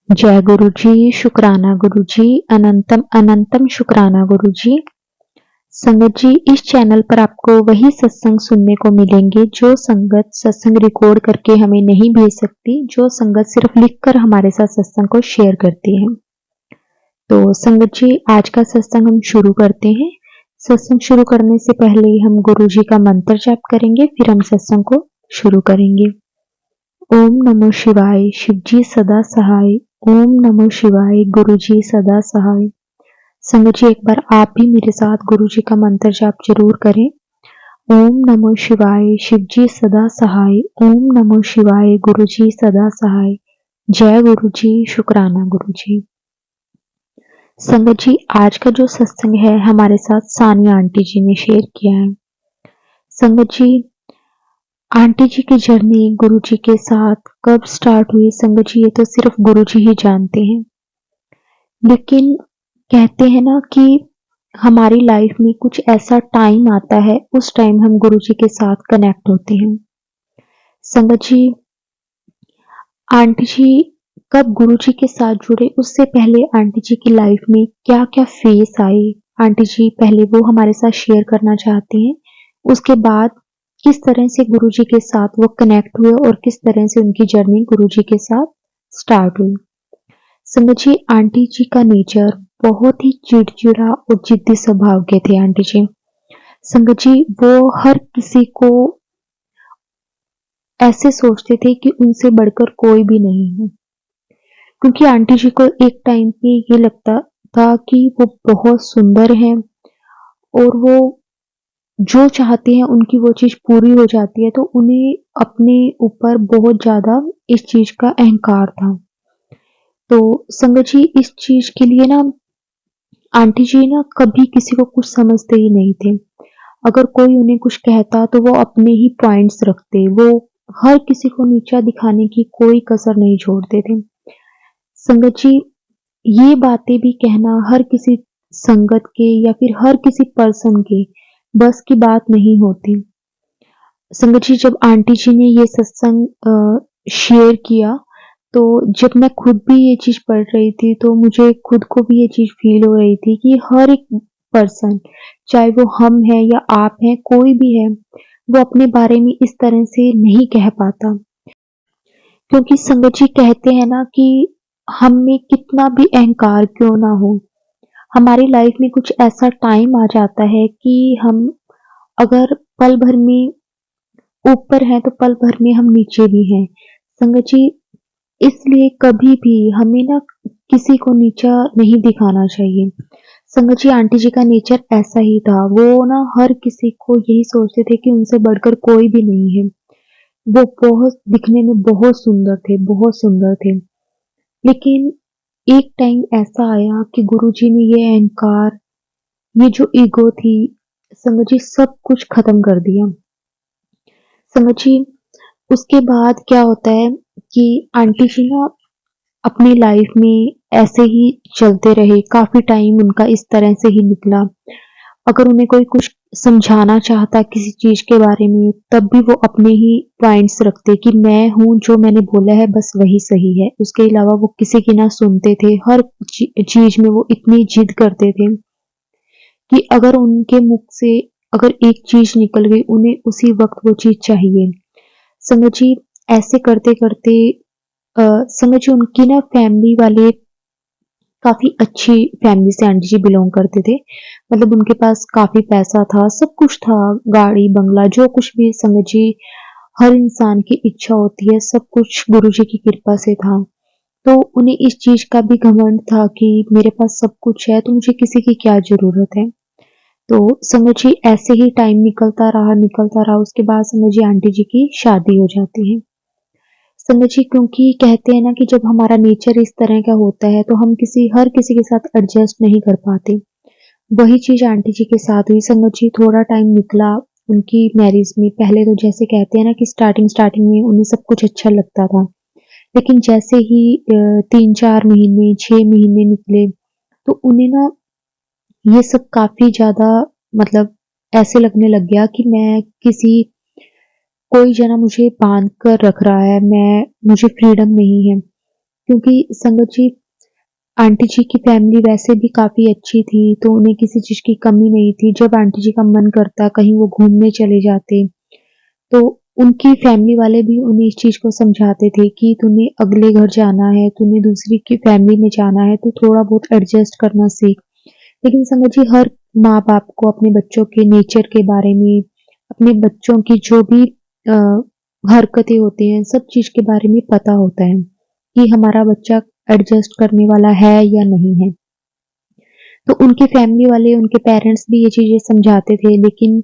जय गुरु जी, शुक्राना गुरु जी, अनंतम अनंतम शुक्राना गुरु जी। संगत जी, इस चैनल पर आपको वही सत्संग सुनने को मिलेंगे जो संगत सत्संग रिकॉर्ड करके हमें नहीं भेज सकती, जो संगत सिर्फ लिखकर हमारे साथ सत्संग को शेयर करती है। तो संगत जी, आज का सत्संग हम शुरू करते हैं। सत्संग शुरू करने से पहले हम गुरु जी का मंत्र जाप करेंगे, फिर हम सत्संग को शुरू करेंगे। ओम नमो शिवाय, शिव जी सदा सहाय। ओम नमो शिवाय, गुरु जी सदा सहाय। संगत जी, एक बार आप भी मेरे साथ गुरु जी का मंत्र जाप जरूर करें। ओम नमो शिवाय, शिव जी सदा सहाय। ओम नमो शिवाय, गुरु जी सदा सहाय। जय गुरु जी, शुक्राना गुरु जी। संगत जी, आज का जो सत्संग है हमारे साथ सानिया आंटी जी ने शेयर किया है। संगत जी, आंटी जी की जर्नी गुरु जी के साथ कब स्टार्ट हुई, संगत जी ये तो सिर्फ गुरु जी ही जानते हैं। लेकिन कहते हैं ना कि हमारी लाइफ में कुछ ऐसा टाइम आता है, उस टाइम हम गुरु जी के साथ कनेक्ट होते हैं। संगत जी, आंटी जी कब गुरु जी के साथ जुड़े, उससे पहले आंटी जी की लाइफ में क्या क्या फेस आए, आंटी जी पहले वो हमारे साथ शेयर करना चाहते हैं। उसके बाद किस तरह से गुरु जी के साथ वो कनेक्ट हुए और किस तरह से उनकी जर्नी गुरु जी के साथ स्टार्ट हुई। संगत जी, आंटी जी का नेचर बहुत ही चिड़चिड़ा और जिद्दी स्वभाव के थे। आंटी जी, संगत जी, वो हर किसी को ऐसे सोचते थे कि उनसे बढ़कर कोई भी नहीं है, क्योंकि आंटी जी को एक टाइम पे ये लगता था कि वो बहुत सुंदर हैं और वो जो चाहते हैं उनकी वो चीज पूरी हो जाती है, तो उन्हें अपने ऊपर बहुत ज्यादा इस चीज का अहंकार था। तो संगत जी, इस चीज के लिए ना आंटी जी ना कभी किसी को कुछ समझते ही नहीं थे। अगर कोई उन्हें कुछ कहता तो वो अपने ही पॉइंट्स रखते, वो हर किसी को नीचा दिखाने की कोई कसर नहीं छोड़ते थे। संगत जी, ये बातें भी कहना हर किसी संगत के या फिर हर किसी पर्सन के बस की बात नहीं होती। संगत जी, जब आंटी जी ने ये सत्संग शेयर किया, तो जब मैं खुद भी ये चीज पढ़ रही थी तो मुझे खुद को भी ये चीज फील हो रही थी कि हर एक पर्सन, चाहे वो हम हैं या आप हैं, कोई भी है, वो अपने बारे में इस तरह से नहीं कह पाता। क्योंकि संगत जी कहते हैं ना कि हम में कितना भी अहंकार क्यों ना हो, हमारी लाइफ में कुछ ऐसा टाइम आ जाता है कि हम अगर पल भर में ऊपर हैं तो पल भर में हम नीचे भी हैं। संगत जी, इसलिए कभी भी हमें ना किसी को नीचा नहीं दिखाना चाहिए। संगत जी, आंटी जी का नेचर ऐसा ही था, वो ना हर किसी को यही सोचते थे कि उनसे बढ़कर कोई भी नहीं है। वो बहुत दिखने में बहुत सुंदर थे, बहुत सुंदर थे। लेकिन एक टाइम ऐसा आया कि गुरुजी ने ये अहंकार, ये जो ईगो थी, संगत जी सब कुछ खत्म कर दिया। संगत जी, उसके बाद क्या होता है कि आंटी जी ना अपनी लाइफ में ऐसे ही चलते रहे, काफी टाइम उनका इस तरह से ही निकला। अगर उन्हें कोई कुछ समझाना चाहता किसी चीज के बारे में, तब भी वो अपने ही पॉइंट्स रखते कि मैं हूँ, जो मैंने बोला है बस वही सही है। उसके अलावा वो किसी की ना सुनते थे। हर चीज में वो इतनी जिद करते थे कि अगर उनके मुख से अगर एक चीज निकल गई, उन्हें उसी वक्त वो चीज चाहिए। संगत जी, ऐसे करते करते संगत जी, उनकी ना फैमिली वाले काफी अच्छी फैमिली से आंटी जी बिलोंग करते थे। मतलब उनके पास काफी पैसा था, सब कुछ था, गाड़ी बंगला जो कुछ भी संगत जी हर इंसान की इच्छा होती है, सब कुछ गुरु जी की कृपा से था। तो उन्हें इस चीज का भी घमंड था कि मेरे पास सब कुछ है तो मुझे किसी की क्या जरूरत है। तो संगत जी, ऐसे ही टाइम निकलता रहा। उसके बाद संगत जी आंटी जी की शादी हो जाती है। संगत जी, क्योंकि कहते हैं ना कि जब हमारा नेचर इस तरह का होता है तो हम हर किसी के साथ एडजस्ट नहीं कर पाते। वही चीज आंटी जी के साथ हुई। संगत जी, थोड़ा टाइम निकला उनकी मैरिज में। पहले तो जैसे कहते हैं ना कि स्टार्टिंग स्टार्टिंग में उन्हें सब कुछ अच्छा लगता था, लेकिन जैसे ही 3-4 महीने 6 महीने निकले, तो उन्हें ना ये सब काफी ज्यादा, मतलब ऐसे लगने लग गया कि मैं किसी कोई जना मुझे बांध कर रख रहा है, मुझे फ्रीडम नहीं है। क्योंकि संगत जी आंटी जी की फैमिली वैसे भी काफ़ी अच्छी थी, तो उन्हें किसी चीज़ की कमी नहीं थी। जब आंटी जी का मन करता कहीं वो घूमने चले जाते, तो उनकी फैमिली वाले भी उन्हें इस चीज़ को समझाते थे कि तुम्हें अगले घर जाना है, तुम्हें दूसरी की फैमिली में जाना है, तो थोड़ा बहुत एडजस्ट करना सीख। लेकिन समझिए हर माँ-बाप को अपने बच्चों के नेचर के बारे में, अपने बच्चों की जो भी अ, हरकतें होती हैं, सब चीज़ के बारे में पता होता है कि हमारा बच्चा एडजस्ट करने वाला है या नहीं है। तो उनके फैमिली वाले, उनके पेरेंट्स भी ये चीज़ें समझाते थे, लेकिन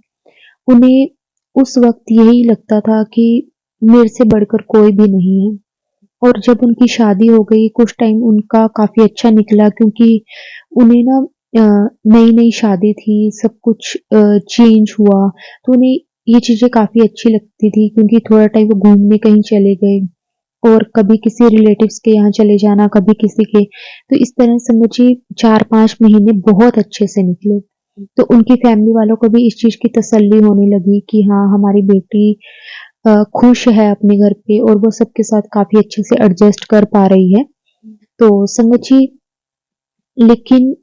उन्हें उस वक़्त यही लगता था कि मेरे से बढ़कर कोई भी नहीं है। और जब उनकी शादी हो गई, कुछ टाइम उनका काफ़ी अच्छा निकला, क्योंकि उन्हें ना नई-नई शादी थी, सब कुछ चेंज हुआ, तो उन्हें ये चीज़ें काफ़ी अच्छी लगती थी, क्योंकि थोड़ा टाइम वो घूमने कहीं चले गए और कभी किसी रिलेटिव्स के यहाँ चले जाना, कभी किसी के, तो इस तरह समझिए 4-5 महीने बहुत अच्छे से निकले। तो उनकी फैमिली वालों को भी इस चीज़ की तसल्ली होने लगी कि हाँ, हमारी बेटी खुश है अपने घर पे और वो सबके साथ काफ़ी अच्छे से एडजस्ट कर पा रही है। तो समझिए, लेकिन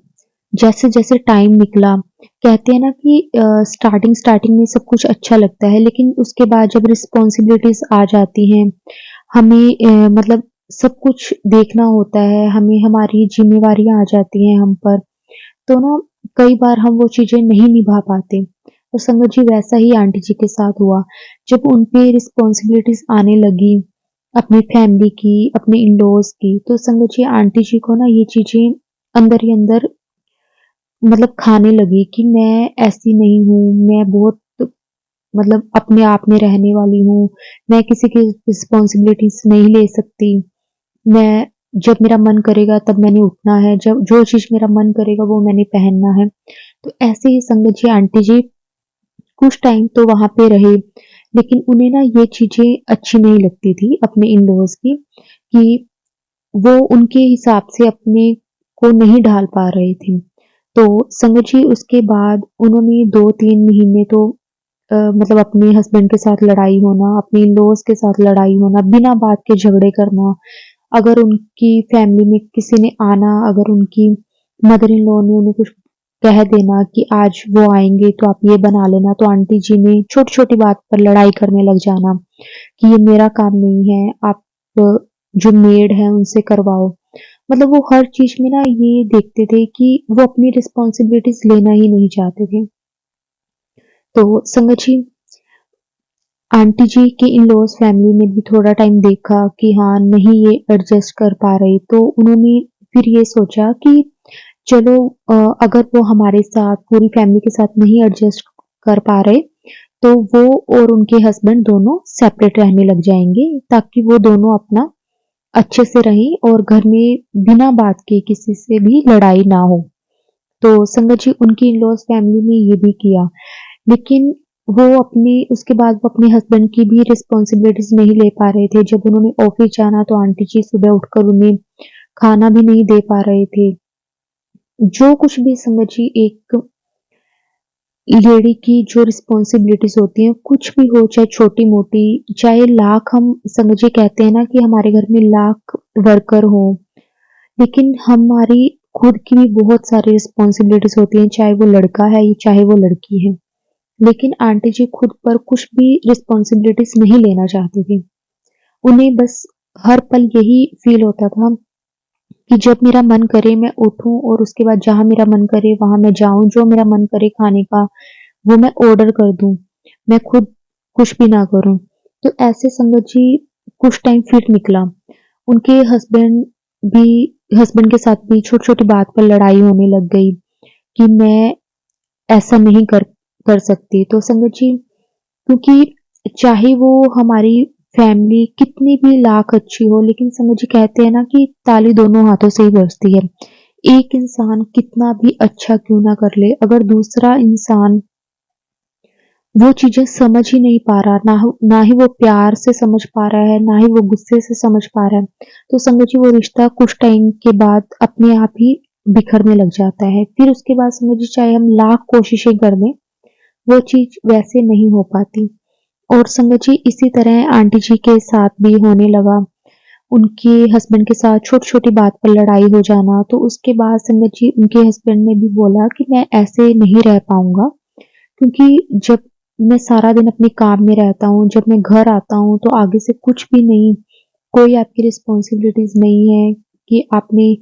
जैसे-जैसे टाइम निकला, कहते हैं ना कि स्टार्टिंग में सब कुछ अच्छा लगता है, लेकिन उसके बाद जब रिस्पॉन्सिबिलिटीज़ आ जाती हैं, हमें मतलब सब कुछ देखना होता है, हमें हमारी ज़िम्मेवारियाँ आ जाती हैं हम पर, तो ना कई बार हम वो चीज़ें नहीं निभा पाते। तो संगत जी वैसा ही आंटी जी के साथ हुआ। जब उन पे रिस्पॉन्सिबिलिटीज़ आने लगी, अपनी फैमिली की, अपने इन-लॉज़ की, तो संगत जी आंटी जी को ना ये चीज़ें अंदर ही अंदर मतलब खाने लगी कि मैं ऐसी नहीं हूँ, मैं बहुत मतलब अपने आप में रहने वाली हूँ, मैं किसी की रिस्पॉन्सिबिलिटीज़ नहीं ले सकती। मैं जब मेरा मन करेगा तब मैंने उठना है, जब जो चीज़ मेरा मन करेगा वो मैंने पहनना है। तो ऐसे ही संगत जी आंटी जी कुछ टाइम तो वहाँ पे रहे, लेकिन उन्हें ना ये चीज़ें अच्छी नहीं लगती थी अपने इन-लॉज़ की, कि वो उनके हिसाब से अपने को नहीं ढाल पा रहे थे। तो संगत जी उसके बाद उन्होंने 2-3 महीने तो मतलब अपने हस्बैंड के साथ लड़ाई होना, अपने इन-लॉज़ के साथ लड़ाई होना, बिना बात के झगड़े करना। अगर उनकी फैमिली में किसी ने आना, अगर उनकी मदर इन लॉ ने उन्हें कुछ कह देना कि आज वो आएँगे तो आप ये बना लेना, तो आंटी जी ने छोटी-छोटी बात पर लड़ाई करने लग जाना कि ये मेरा काम नहीं है, आप जो मेड हैं उनसे करवाओ। मतलब वो हर चीज़ में ना ये देखते थे कि वो अपनी रिस्पॉन्सिबिलिटीज़ लेना ही नहीं चाहते थे। तो संगत जी आंटी जी के इन-लॉज़ फैमिली ने भी थोड़ा टाइम देखा कि हाँ, नहीं ये एडजस्ट कर पा रहे, तो उन्होंने फिर ये सोचा कि चलो अगर वो हमारे साथ पूरी फैमिली के साथ नहीं एडजस्ट कर पा रहे, तो वो और उनके हस्बैंड दोनों सेपरेट रहने लग जाएँगे, ताकि वो दोनों अपना अच्छे से रहें और घर में बिना बात के किसी से भी लड़ाई ना हो। तो संगत जी उनकी इन-लॉज़ फैमिली ने ये भी किया। लेकिन वो अपने उसके बाद वो अपने हस्बैंड की भी रिस्पॉन्सिबिलिटीज़ नहीं ले पा रहे थे। जब उन्होंने ऑफ़िस जाना तो आंटी जी सुबह उठकर उन्हें खाना भी नहीं दे पा रहे थे। जो कुछ भी समझिए एक लेडी की जो रिस्पॉन्सिबिलिटीज़ होती हैं, कुछ भी हो चाहे छोटी-मोटी, चाहे लाख हम समझिए कहते हैं ना कि हमारे घर में लाख वर्कर हों, लेकिन हमारी खुद की भी बहुत सारी रिस्पॉन्सिबिलिटीज़ होती हैं, चाहे वो लड़का है या चाहे वो लड़की है। लेकिन आंटी जी खुद पर कुछ भी रिस्पॉन्सिबिलिटीज़ नहीं लेना चाहती थी। उन्हें बस हर पल यही फ़ील होता था कि जब मेरा मन करे मैं उठूँ और उसके बाद जहाँ मेरा मन करे वहाँ मैं जाऊँ, जो मेरा मन करे खाने का वो मैं ऑर्डर कर दूँ, मैं खुद कुछ भी ना करूँ। तो ऐसे संगत जी कुछ टाइम फिर निकला। उनके हस्बैंड के साथ भी छोटी-छोटी बात पर लड़ाई होने लग गई कि मैं ऐसा नहीं कर सकती। तो संगत जी क्योंकि चाहे वो हमारी फैमिली कितनी भी लाख अच्छी हो, लेकिन समझ कहते हैं ना कि ताली दोनों हाथों से ही बजती है। एक इंसान कितना भी अच्छा क्यों ना कर ले, अगर दूसरा इंसान वो चीज़ें समझ ही नहीं पा रहा, ना ही वो प्यार से समझ पा रहा है, ना ही वो गुस्से से समझ पा रहा है, तो समझिए वो रिश्ता कुछ टाइम के बाद अपने आप ही बिखरने लग जाता है। फिर उसके बाद समझिए चाहे हम लाख कोशिशें कर लें, वो चीज़ वैसे नहीं हो पाती। और संगत जी इसी तरह आंटी जी के साथ भी होने लगा। उनके हस्बैंड के साथ छोटी-छोटी बात पर लड़ाई हो जाना, तो उसके बाद संगत जी उनके हस्बैंड ने भी बोला कि मैं ऐसे नहीं रह पाऊँगा, क्योंकि जब मैं सारा दिन अपने काम में रहता हूँ, जब मैं घर आता हूँ तो आगे से कुछ भी नहीं, कोई आपकी रिस्पॉन्सिबिलिटीज़ नहीं है कि आपने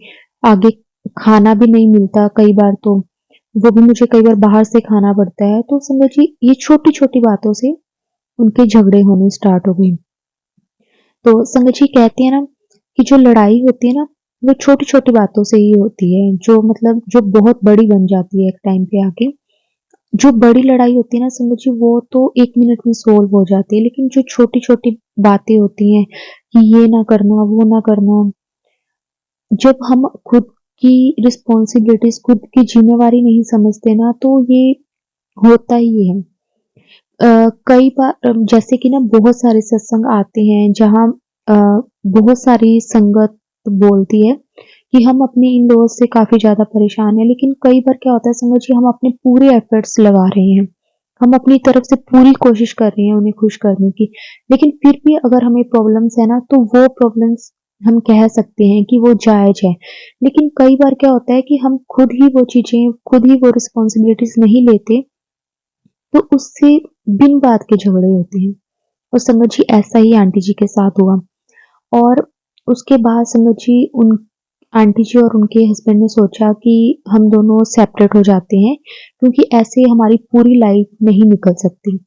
आगे खाना भी नहीं मिलता कई बार तो, वो भी मुझे कई बार बाहर से खाना पड़ता है। तो संगत जी ये छोटी-छोटी बातों से उनके झगड़े होने स्टार्ट हो गए। तो संगत जी कहते हैं ना कि जो लड़ाई होती है ना, वो छोटी-छोटी बातों से ही होती है, जो मतलब जो बहुत बड़ी बन जाती है एक टाइम पे आके। जो बड़ी लड़ाई होती है ना संगत जी, वो तो 1 मिनट में सॉल्व हो जाती है, लेकिन जो छोटी-छोटी बातें होती हैं कि ये ना करना, वो ना करना, जब हम खुद की रिस्पॉन्सिबिलिटीज़, खुद की ज़िम्मेवारी नहीं समझते ना, तो ये होता ही है। कई बार जैसे कि ना बहुत सारे सत्संग आते हैं जहाँ अ, बहुत सारी संगत बोलती है कि हम अपने इन-लॉज़ से काफ़ी ज़्यादा परेशान हैं, लेकिन कई बार क्या होता है संगत जी, हम अपने पूरे एफर्ट्स लगा रहे हैं। हम अपनी तरफ से पूरी कोशिश कर रहे हैं उन्हें खुश करने की, लेकिन फिर भी अगर हमें प्रॉब्लम्स है ना, तो वो प्रॉब्लम्स हम कह सकते हैं कि वो जायज़ है। लेकिन कई बार क्या होता है कि हम खुद ही वो चीज़ें, खुद ही वो रिस्पॉन्सिबिलिटीज़ नहीं लेते, तो उससे बिन बात के झगड़े होते हैं। और संगत जी ऐसा ही आंटी जी के साथ हुआ। और उसके बाद संगत जी उन आंटी जी और उनके हस्बैंड ने सोचा कि हम दोनों सेपरेट हो जाते हैं, क्योंकि ऐसे हमारी पूरी लाइफ नहीं निकल सकती।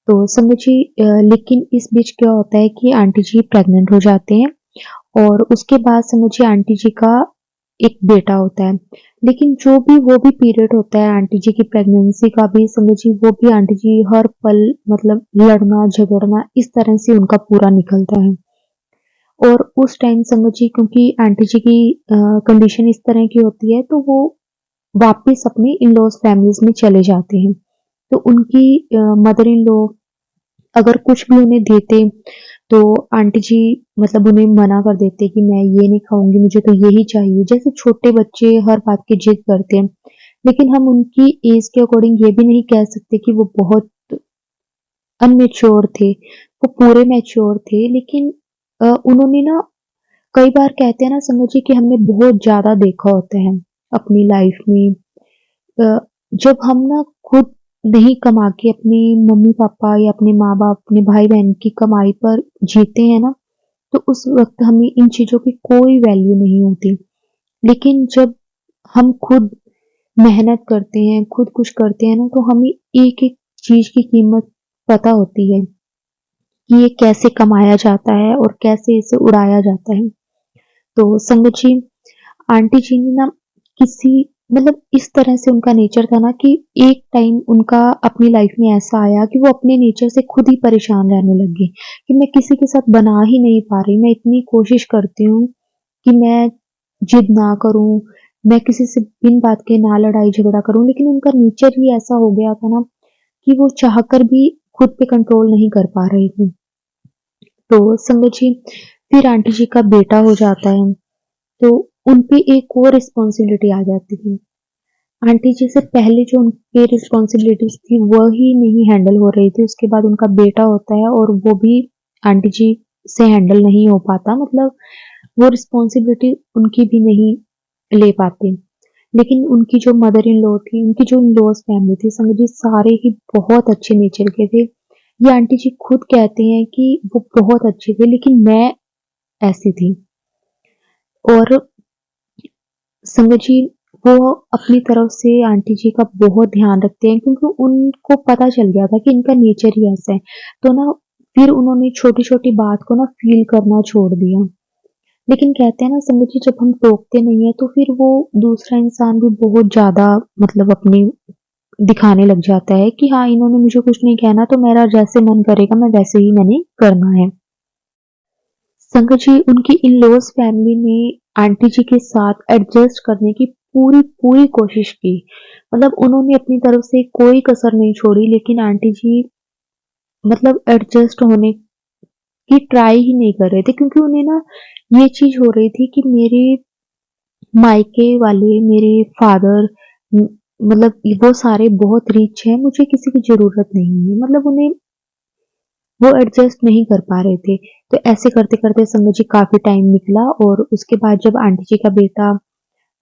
तो संगत जी लेकिन इस बीच क्या होता है कि आंटी जी प्रेग्नेंट हो जाते हैं, और उसके बाद संगत जी आंटी जी का एक बेटा होता है। लेकिन जो भी वो भी पीरियड होता है आंटी जी की प्रेगनेंसी का भी संगत जी, वो भी आंटी जी हर पल मतलब लड़ना, झगड़ना इस तरह से उनका पूरा निकलता है। और उस टाइम संगत जी क्योंकि आंटी जी की कंडीशन इस तरह की होती है, तो वो वापस अपने इन-लॉज़ फैमिलीज़ में चले जाते हैं। तो उनकी मदर इन लॉ अगर कुछ भी उन्हें देते, तो आंटी जी मतलब उन्हें मना कर देते कि मैं ये नहीं खाऊँगी, मुझे तो यही चाहिए। जैसे छोटे बच्चे हर बात की जिद करते हैं, लेकिन हम उनकी एज के अकॉर्डिंग ये भी नहीं कह सकते कि वो बहुत अनमैच्योर थे, वो पूरे मैच्योर थे। लेकिन उन्होंने ना कई बार कहते हैं ना संगत जी कि हमने बहुत ज़्यादा देखा होता है अपनी लाइफ में। अ, जब हम ना खुद नहीं कमा के अपने मम्मी-पापा या अपने माँ-बाप, अपने भाई-बहन की कमाई पर जीते हैं ना, तो उस वक़्त हमें इन चीज़ों की कोई वैल्यू नहीं होती। लेकिन जब हम खुद मेहनत करते हैं, खुद कुछ करते हैं ना, तो हमें एक-एक चीज़ की कीमत पता होती है कि ये कैसे कमाया जाता है और कैसे इसे उड़ाया जाता है। तो संगत जी, आंटी जी ने ना किसी मतलब इस तरह से उनका नेचर था ना कि एक टाइम उनका अपनी लाइफ में ऐसा आया कि वो अपने नेचर से खुद ही परेशान रहने लग गए कि मैं किसी के साथ बना ही नहीं पा रही। मैं इतनी कोशिश करती हूँ कि मैं जिद ना करूँ, मैं किसी से बिन बात के ना लड़ाई झगड़ा करूँ, लेकिन उनका नेचर ही ऐसा हो गया था ना कि वो चाहकर भी खुद पे कंट्रोल नहीं कर पा रहे थे। तो संगत जी, फिर आंटी जी का बेटा हो जाता है, तो उन पे एक और रिस्पॉन्सिबिलिटी आ जाती थी। आंटी जी से पहले जो उनकी रिस्पॉन्सिबिलिटीज़ थी, वही नहीं हैंडल हो रही थी। उसके बाद उनका बेटा होता है और वो भी आंटी जी से हैंडल नहीं हो पाता, मतलब वो रिस्पॉन्सिबिलिटी उनकी भी नहीं ले पाते। लेकिन उनकी जो मदर इन लॉ थी, उनकी जो इन-लॉज़ फैमिली थी, समझिए सारे ही बहुत अच्छे नेचर के थे। ये आंटी जी खुद कहते हैं कि वो बहुत अच्छे थे, लेकिन मैं ऐसी थी। और संगत जी, वो अपनी तरफ से आंटी जी का बहुत ध्यान रखते हैं, क्योंकि उनको पता चल गया था कि इनका नेचर ही ऐसा है। तो ना फिर उन्होंने छोटी-छोटी बात को ना फ़ील करना छोड़ दिया। लेकिन कहते हैं ना संगत जी, जब हम टोकते नहीं हैं तो फिर वो दूसरा इंसान भी बहुत ज़्यादा मतलब अपनी दिखाने लग जाता है कि हाँ, इन्होंने मुझे कुछ नहीं कहना, तो मेरा जैसे मन करेगा मैं वैसे ही मैंने करना है। संगत जी, उनकी इन-लॉज़ फैमिली ने आंटी जी के साथ एडजस्ट करने की पूरी कोशिश की। मतलब उन्होंने अपनी तरफ से कोई कसर नहीं छोड़ी, लेकिन आंटी जी मतलब एडजस्ट होने की ट्राई ही नहीं कर रहे थे, क्योंकि उन्हें ना ये चीज़ हो रही थी कि मेरे मायके वाले, मेरे फादर मतलब वो सारे बहुत रिच हैं, मुझे किसी की ज़रूरत नहीं है। मतलब उन्हें वो एडजस्ट नहीं कर पा रहे थे। तो ऐसे करते-करते संगत जी काफ़ी टाइम निकला और उसके बाद जब आंटी जी का बेटा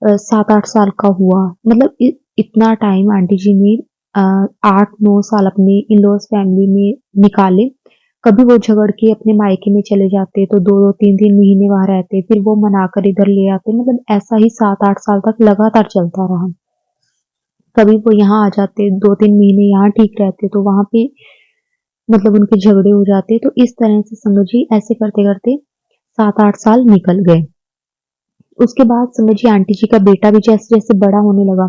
7-8 साल का हुआ, मतलब इतना टाइम आंटी जी ने 8-9 साल अपने इन-लॉज़ फैमिली में निकाले। कभी वो झगड़ के अपने मायके में चले जाते, तो 2-2 3-3 महीने वहाँ रहते, फिर वो मनाकर इधर ले आते, मतलब ऐसा ही 7-8 साल तक लगातार चलता रहा। कभी वो यहाँ आ जाते, 2-3 महीने यहाँ ठीक रहते, तो वहाँ पे मतलब उनके झगड़े हो जाते, तो इस तरह से समझ जी ऐसे करते-करते 7-8 साल निकल गए। उसके बाद समझिए आंटी जी का बेटा भी जैसे-जैसे बड़ा होने लगा,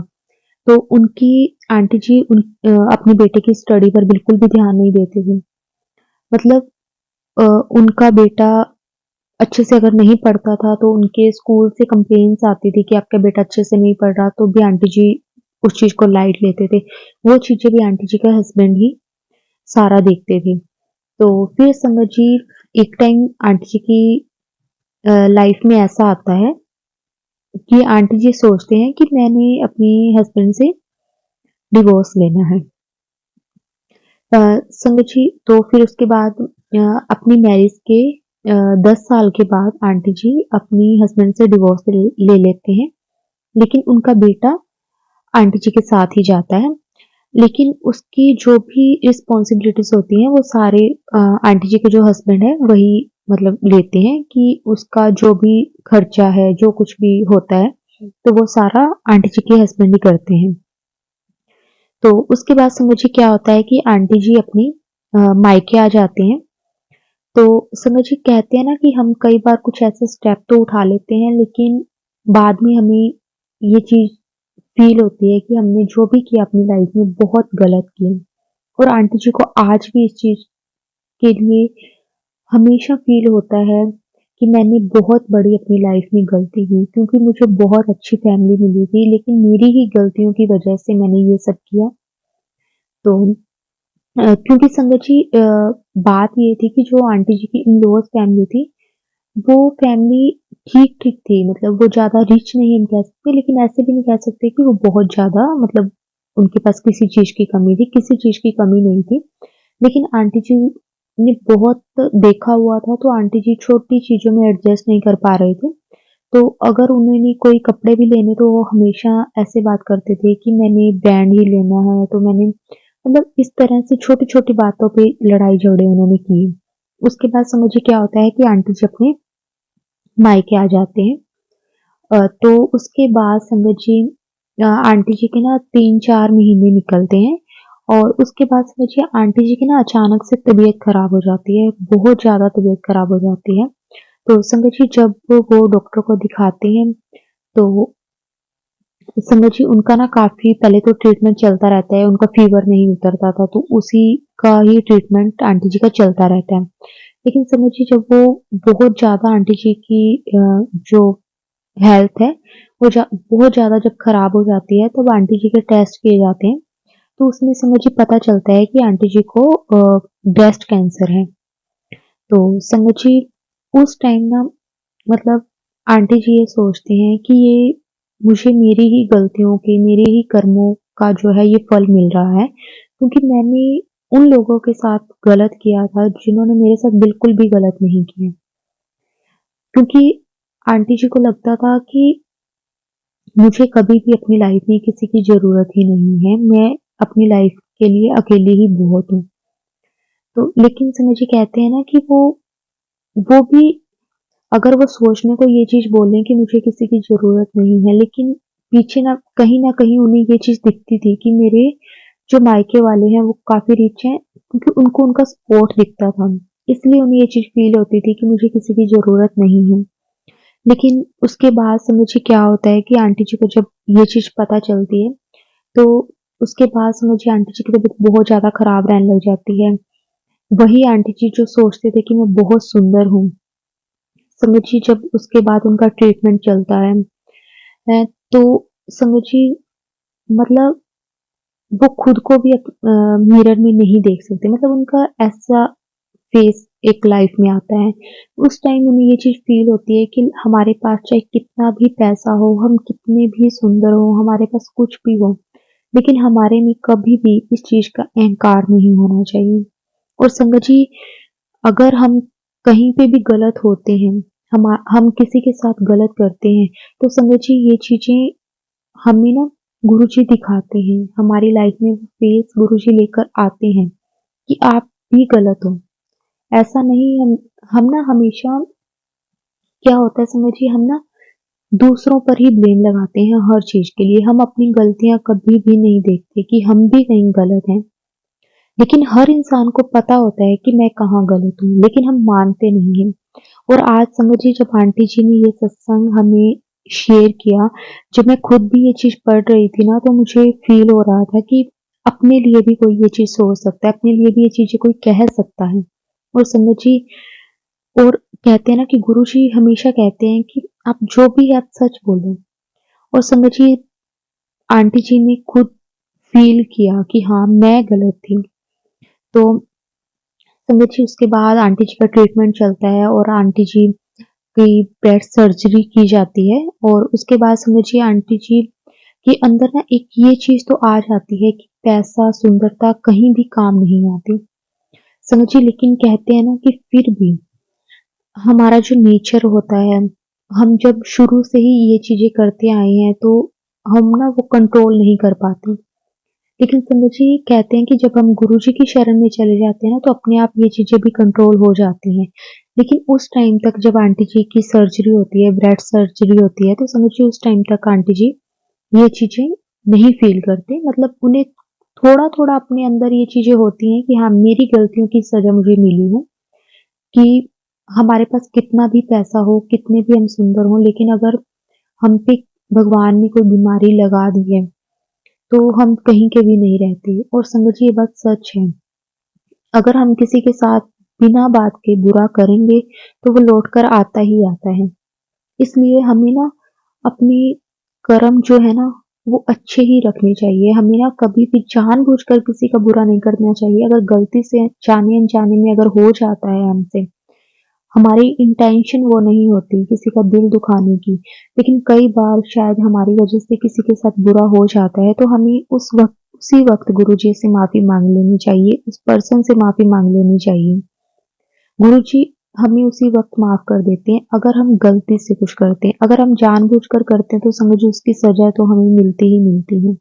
तो उनकी आंटी जी अपने बेटे की स्टडी पर बिल्कुल भी ध्यान नहीं देते थे। मतलब अ, उनका बेटा अच्छे से अगर नहीं पढ़ता था, तो उनके स्कूल से कंप्लेंट्स आती थी कि आपका बेटा अच्छे से नहीं पढ़ रहा, तो भी आंटी जी उस चीज़ को लाइट लेते थे। वो चीज़ें भी आंटी जी के हस्बैंड ही सारा देखते थे। तो फिर समझ जी एक टाइम आंटी जी की लाइफ में ऐसा आता है कि आंटी जी सोचते हैं कि मैंने अपने हस्बैंड से डिवोर्स लेना है। अ, संगत जी तो फिर उसके बाद अपनी मैरिज के 10 साल के बाद आंटी जी अपनी हस्बैंड से डिवोर्स ले लेते हैं, लेकिन उनका बेटा आंटी जी के साथ ही जाता है। लेकिन उसकी जो भी रिस्पॉन्सिबिलिटीज़ होती हैं, वो सारे आंटी जी के जो हस्बैंड हैं, वही मतलब लेते हैं कि उसका जो भी खर्चा है, जो कुछ भी होता है, तो वो सारा आंटी जी के हस्बैंड ही करते हैं। तो उसके बाद समझिए क्या होता है कि आंटी जी अपनी मायके आ जाते हैं। तो समझिए कहते हैं ना कि हम कई बार कुछ ऐसे स्टेप तो उठा लेते हैं, लेकिन बाद में हमें ये चीज़ फ़ील होती है कि हमने जो भी किया अपनी लाइफ़ में बहुत गलत किया। और आंटी जी को आज भी इस चीज़ के लिए हमेशा फ़ील होता है कि मैंने बहुत बड़ी अपनी लाइफ़ में गलती की, क्योंकि मुझे बहुत अच्छी फ़ैमिली मिली थी, लेकिन मेरी ही गलतियों की वज़ह से मैंने ये सब किया। तो क्योंकि संगत जी बात ये थी कि जो आंटी जी की इन-लॉज़ फैमिली थी, वो फैमिली ठीक-ठीक थी, मतलब वो ज़्यादा रिच नहीं हम कह सकते, लेकिन ऐसे भी नहीं कह सकते कि वो बहुत ज़्यादा मतलब उनके पास किसी चीज़ की कमी थी, किसी चीज़ की कमी नहीं थी। लेकिन आंटी जी ने बहुत देखा हुआ था, तो आंटी जी छोटी चीज़ों में एडजस्ट नहीं कर पा रहे थे। तो अगर उन्होंने कोई कपड़े भी लेने, तो वो हमेशा ऐसे बात करते थे कि मैंने ब्रांड ही लेना है, तो मैंने मतलब इस तरह से छोटी-छोटी बातों पे लड़ाई-झगड़े उन्होंने किए। उसके बाद समझिए क्या होता है कि आंटी जी अपने मायके आ जाते हैं। तो उसके बाद संगत जी आंटी जी के ना 3-4 महीने निकलते हैं और उसके बाद समझिए आंटी जी की ना अचानक से तबीयत खराब हो जाती है, बहुत ज़्यादा तबीयत खराब हो जाती है। तो संगत जी जब वो डॉक्टर को दिखाते हैं, तो समझिए उनका ना काफ़ी पहले तो ट्रीटमेंट चलता रहता है, उनका फ़ीवर नहीं उतरता था, तो उसी का ही ट्रीटमेंट आंटी जी का चलता रहता है। लेकिन समझिए जब वो बहुत ज़्यादा आंटी जी की जो हेल्थ है, वो बहुत ज़्यादा जब खराब हो जाती है, तब आंटी जी के टेस्ट किए जाते हैं, तो उसमें समझिए पता चलता है कि आंटी जी को ब्रेस्ट कैंसर है। तो समझिए उस टाइम ना मतलब आंटी जी ये सोचते हैं कि ये मुझे मेरी ही गलतियों के, मेरे ही कर्मों का जो है ये फल मिल रहा है, क्योंकि मैंने उन लोगों के साथ गलत किया था, जिन्होंने मेरे साथ बिल्कुल भी गलत नहीं किया। क्योंकि आंटी जी को लगता था कि मुझे कभी भी अपनी लाइफ में किसी की ज़रूरत ही नहीं है, मैं अपनी लाइफ के लिए अकेले ही बहुत हूँ। तो लेकिन समझिए कहते हैं ना कि वो भी अगर वो सोचने को ये चीज़ बोलें कि मुझे किसी की ज़रूरत नहीं है, लेकिन पीछे ना न कहीं उन्हें ये चीज़ दिखती थी कि मेरे जो मायके वाले हैं वो काफ़ी रिच हैं, क्योंकि उनको उनका सपोर्ट दिखता था। इसलिए उन्हें ये चीज़ फ़ील होती थी कि मुझे किसी की ज़रूरत नहीं है। लेकिन उसके बाद समझिए क्या होता है कि आंटी जी को जब ये चीज़ पता चलती है, तो उसके बाद समझिए आंटी जी की तबीयत बहुत ज़्यादा खराब रहने लग जाती है। वही आंटी जी जो सोचते थे कि मैं बहुत सुंदर हूँ, समझिए जब उसके बाद उनका ट्रीटमेंट चलता है, तो समझिए मतलब वो खुद को भी मिरर में नहीं देख सकते, मतलब उनका ऐसा फेस एक लाइफ में आता है। उस टाइम उन्हें ये चीज़ फ़ील होती है कि हमारे पास चाहे कितना भी पैसा हो, हम कितने भी सुंदर हों, हमारे पास कुछ भी हो, लेकिन हमारे में कभी भी इस चीज़ का अहंकार नहीं होना चाहिए। और संगत जी, अगर हम कहीं पे भी गलत होते हैं, हम किसी के साथ गलत करते हैं, तो संगत जी ये चीजें हमें ना गुरुजी दिखाते हैं, हमारी लाइफ में वो फेस गुरुजी लेकर आते हैं कि आप भी गलत हो। ऐसा नहीं, हम ना हमेशा, क्या होता है संगत जी, हम ना दूसरों पर ही ब्लेम लगाते हैं हर चीज के लिए। हम अपनी गलतियां कभी भी नहीं देखते कि हम भी कहीं गलत हैं। लेकिन हर इंसान को पता होता है कि मैं कहाँ गलत हूँ, लेकिन हम मानते नहीं हैं। और आज संगत जी, जब आंटी जी ने ये सत्संग हमें शेयर किया, जब मैं खुद भी ये चीज पढ़ रही थी ना, तो मुझे फील हो रहा था कि अपने लिए भी कोई ये चीज सोच सकता है, अपने लिए भी ये चीजें कोई कह सकता है। और संगत जी, और कहते हैं ना कि गुरु जी हमेशा कहते हैं कि आप जो भी है आप सच बोलो। और संगत जी, आंटी जी ने खुद फील किया कि हाँ मैं गलत थी। तो संगत जी, उसके बाद आंटी जी का ट्रीटमेंट चलता है और आंटी जी की ब्रेस्ट सर्जरी की जाती है। और उसके बाद संगत जी, आंटी जी के अंदर ना एक ये चीज तो आ जाती है कि पैसा सुंदरता कहीं भी काम नहीं आती संगत जी। लेकिन कहते हैं ना कि फिर भी हमारा जो नेचर होता है, हम जब शुरू से ही ये चीजें करते आए हैं, तो हम ना वो कंट्रोल नहीं कर पाते। लेकिन संगत जी, कहते हैं कि जब हम गुरु जी की शरण में चले जाते हैं ना, तो अपने आप ये चीजें भी कंट्रोल हो जाती हैं। लेकिन उस टाइम तक जब आंटी जी की सर्जरी होती है, ब्रेस्ट सर्जरी होती है, तो संगत जी उस टाइम तक आंटी जी ये चीजें नहीं फील करते। मतलब उन्हें थोड़ा थोड़ा अपने अंदर ये चीजें होती हैं कि हाँ मेरी गलतियों की सजा मुझे मिली है। कि हमारे पास कितना भी पैसा हो, कितने भी हम सुंदर हों, लेकिन अगर हम पे भगवान ने कोई बीमारी लगा दी है, तो हम कहीं के भी नहीं रहते। और संगत जी, ये बात सच है। अगर हम किसी के साथ बिना बात के बुरा करेंगे, तो वो लौट कर आता ही आता है। इसलिए हमें ना अपने कर्म जो है ना, वो अच्छे ही रखने चाहिए। हमें ना कभी भी जानबूझकर किसी का बुरा नहीं करना चाहिए। अगर गलती से जाने अनजाने में अगर हो जाता है हमसे, हमारी इंटेंशन वो नहीं होती किसी का दिल दुखाने की, लेकिन कई बार शायद हमारी वजह से किसी के साथ बुरा हो जाता है, तो हमें उसी वक्त गुरुजी से माफी मांग लेनी चाहिए, उस पर्सन से माफी मांग लेनी चाहिए। गुरुजी हमें उसी वक्त माफ कर देते हैं अगर हम गलती से कुछ करते हैं। अगर हम जानबूझकर करते हैं, तो समझो उसकी सजा तो हमें मिलती ही मिलती है।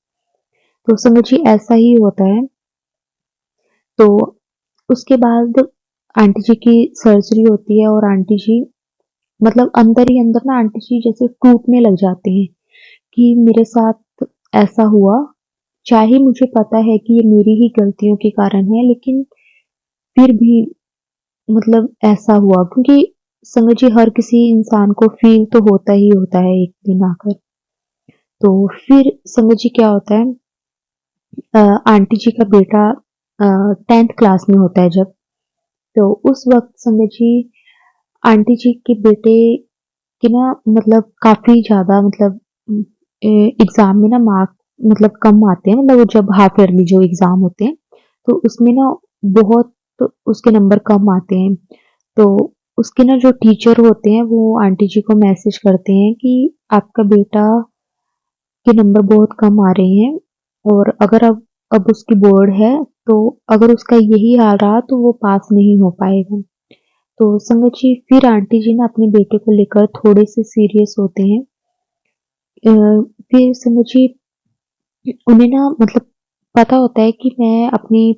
तो समझिए ऐसा ही होता है। तो उसके बाद आंटी जी की सर्जरी होती है, और आंटी जी, मतलब अंदर ही अंदर ना आंटी जी जैसे टूटने लग जाते हैं कि मेरे साथ ऐसा हुआ। चाहे मुझे पता है कि ये मेरी ही गलतियों के कारण है, लेकिन फिर भी मतलब ऐसा हुआ, क्योंकि संगत जी हर किसी इंसान को फील तो होता ही होता है एक दिन आकर। तो फिर संगत जी क्या होता है, आंटी जी का बेटा 10th क्लास में होता है जब, तो उस वक्त संगत जी, आंटी जी के बेटे के ना मतलब काफी ज्यादा, मतलब एग्जाम में ना मार्क मतलब कम आते हैं। मतलब वो जब हाफ ईयरली जो एग्जाम होते हैं, तो उसमें ना बहुत उसके नंबर कम आते हैं। तो उसके ना जो टीचर होते हैं, वो आंटी जी को मैसेज करते हैं कि आपका बेटा के नंबर बहुत कम आ रहे हैं, और अगर अब उसकी बोर्ड है, तो अगर उसका यही हाल रहा तो वो पास नहीं हो पाएगा। तो संगत जी, फिर आंटी जी ना अपने बेटे को लेकर थोड़े से सीरियस होते हैं। फिर संगत जी, उन्हें ना मतलब पता होता है कि मैं अपने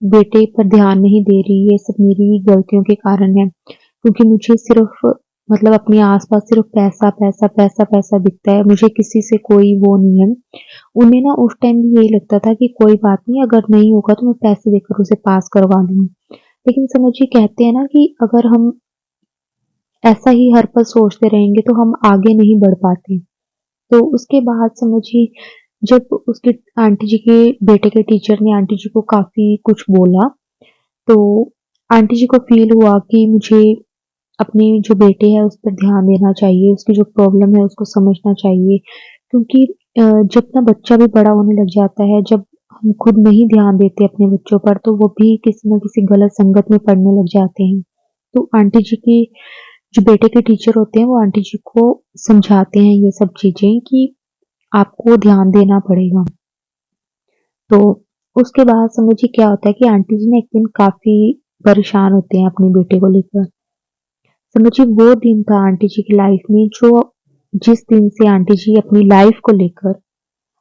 बेटे पर ध्यान नहीं दे रही, ये सब मेरी ही गलतियों के कारण है, क्योंकि मुझे सिर्फ मतलब अपने आसपास सिर्फ पैसा पैसा पैसा पैसा दिखता है, मुझे किसी से कोई वो नहीं है। उन्हें ना उस टाइम भी यही लगता था कि कोई बात नहीं, अगर नहीं होगा तो मैं पैसे देकर उसे पास करवा लूंगी। लेकिन समझिए, कहते हैं ना कि अगर हम ऐसा ही हर पल सोचते रहेंगे, तो हम आगे नहीं बढ़ पाते। तो उसके बाद समझिए, जब उसके आंटी जी के बेटे के टीचर ने आंटी जी को काफी कुछ बोला, तो आंटी जी को फील हुआ कि मुझे अपने जो बेटे है उस पर ध्यान देना चाहिए, उसकी जो प्रॉब्लम है उसको समझना चाहिए। क्योंकि जब ना बच्चा भी बड़ा होने लग जाता है, जब हम खुद नहीं ध्यान देते अपने बच्चों पर, तो वो भी किसी न किसी गलत संगत में पड़ने लग जाते हैं। तो आंटी जी की जो बेटे के टीचर होते हैं, वो आंटी जी को समझाते हैं ये सब चीजें कि आपको ध्यान देना पड़ेगा। तो उसके बाद समझिए क्या होता है कि आंटी जी ना एक दिन काफ़ी परेशान होते हैं अपने बेटे को लेकर। समझिए वो दिन था आंटी जी की लाइफ में जो जिस दिन से आंटी जी अपनी लाइफ को लेकर,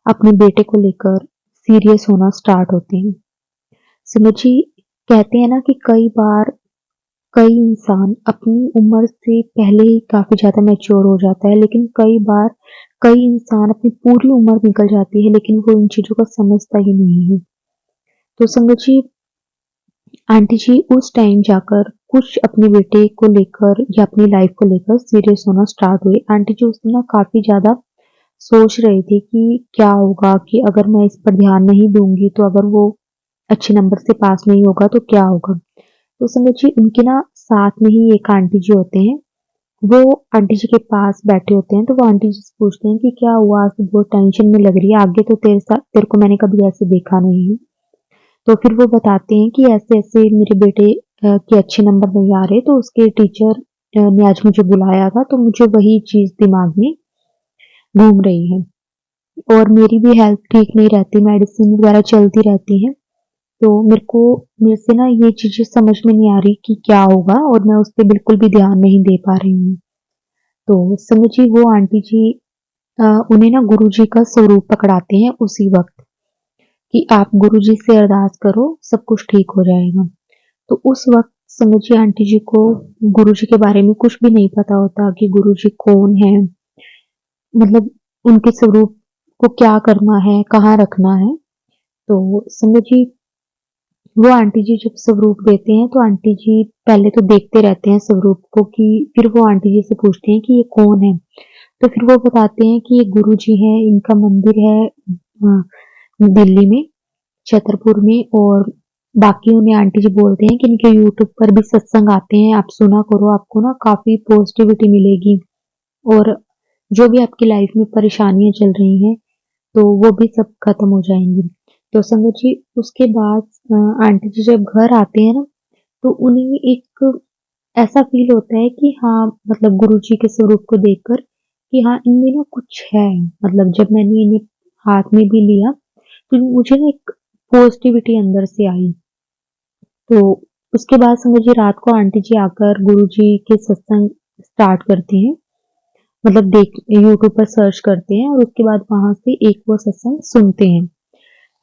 अपने बेटे को लेकर सीरियस होना स्टार्ट होते हैं। समझिए कहते हैं ना कि कई बार कई इंसान अपनी उम्र से पहले ही काफ़ी ज़्यादा मैच्योर हो जाता है, लेकिन कई बार कई इंसान अपनी पूरी उम्र निकल जाती है लेकिन वो इन चीज़ों को समझता ही नहीं है। तो समझिए आंटी जी उस टाइम जाकर कुछ अपने बेटे को लेकर या अपनी लाइफ को लेकर सीरियस होना स्टार्ट हुए। आंटी जी उस दिन ना काफ़ी ज़्यादा सोच रहे थे कि क्या होगा, कि अगर मैं इस पर ध्यान नहीं दूँगी तो अगर वो अच्छे नंबर से पास नहीं होगा तो क्या होगा? तो समझिए उनके ना साथ में ही एक आंटी जी होते हैं, वो आंटी जी के पास बैठे होते हैं, तो वो आंटी जी से पूछते हैं कि क्या हुआ? आज तो बहुत टेंशन में लग रही है, आगे तो तेरे को मैंने कभी ऐसे देखा नहीं है। तो फिर वो बताते हैं कि ऐसे-ऐसे मेरे बेटे के अच्छे नंबर नहीं आ रहे, तो उसके टीचर ने आज मुझे बुलाया था, तो मुझे वही चीज़ दिमाग में घूम रही है और मेरी भी हेल्थ ठीक नहीं रहती, मेडिसिन वगैरह चलती रहती हैं। तो मेरे से ना ये चीज़ें समझ में नहीं आ रही कि क्या होगा और मैं उस पे बिल्कुल भी ध्यान नहीं दे पा रही हूँ। तो समझिए वो आंटी जी उन्हें ना गुरुजी का स्वरूप पकड़ाते हैं उसी वक़्त कि आप गुरुजी से अरदास करो, सब कुछ ठीक हो जाएगा। तो उस वक़्त समझिए आंटी जी को गुरुजी के बारे में कुछ भी नहीं पता होता कि गुरुजी कौन है, मतलब उनके स्वरूप को क्या करना है, कहाँ रखना है। तो समझिए वो आंटी जी जब स्वरूप देते हैं तो आंटी जी पहले तो देखते रहते हैं स्वरूप को, कि फिर वो आंटी जी से पूछते हैं कि ये कौन है? तो फिर वो बताते हैं कि ये गुरुजी हैं, इनका मंदिर है दिल्ली में, छतरपुर में, और बाकी उन्हें आंटी जी बोलते हैं कि इनके यूट्यूब पर भी सत्संग आते हैं, आप सुना करो, आपको ना काफ़ी पॉज़िटिविटी मिलेगी और जो भी आपकी लाइफ़ में परेशानियाँ चल रही हैं, तो वो भी सब खत्म हो जाएँगी। तो समझिए उसके बाद आंटी जी जब घर आते हैं ना, तो उन्हें एक ऐसा फ़ील होता है कि हाँ, मतलब गुरुजी के स्वरूप को देखकर कि हाँ, इनमें ना कुछ है। मतलब जब मैंने इन्हें हाथ में भी लिया, तो मुझे ना एक पॉज़िटिविटी अंदर से आई। तो उसके बाद समझिए रात को आंटी जी आकर गुरुजी के सत्संग स्टार्ट करते हैं। मतलब देख यूट्यूब पर सर्च करते हैं और उसके बाद वहाँ से एक वो सत्संग सुनते हैं।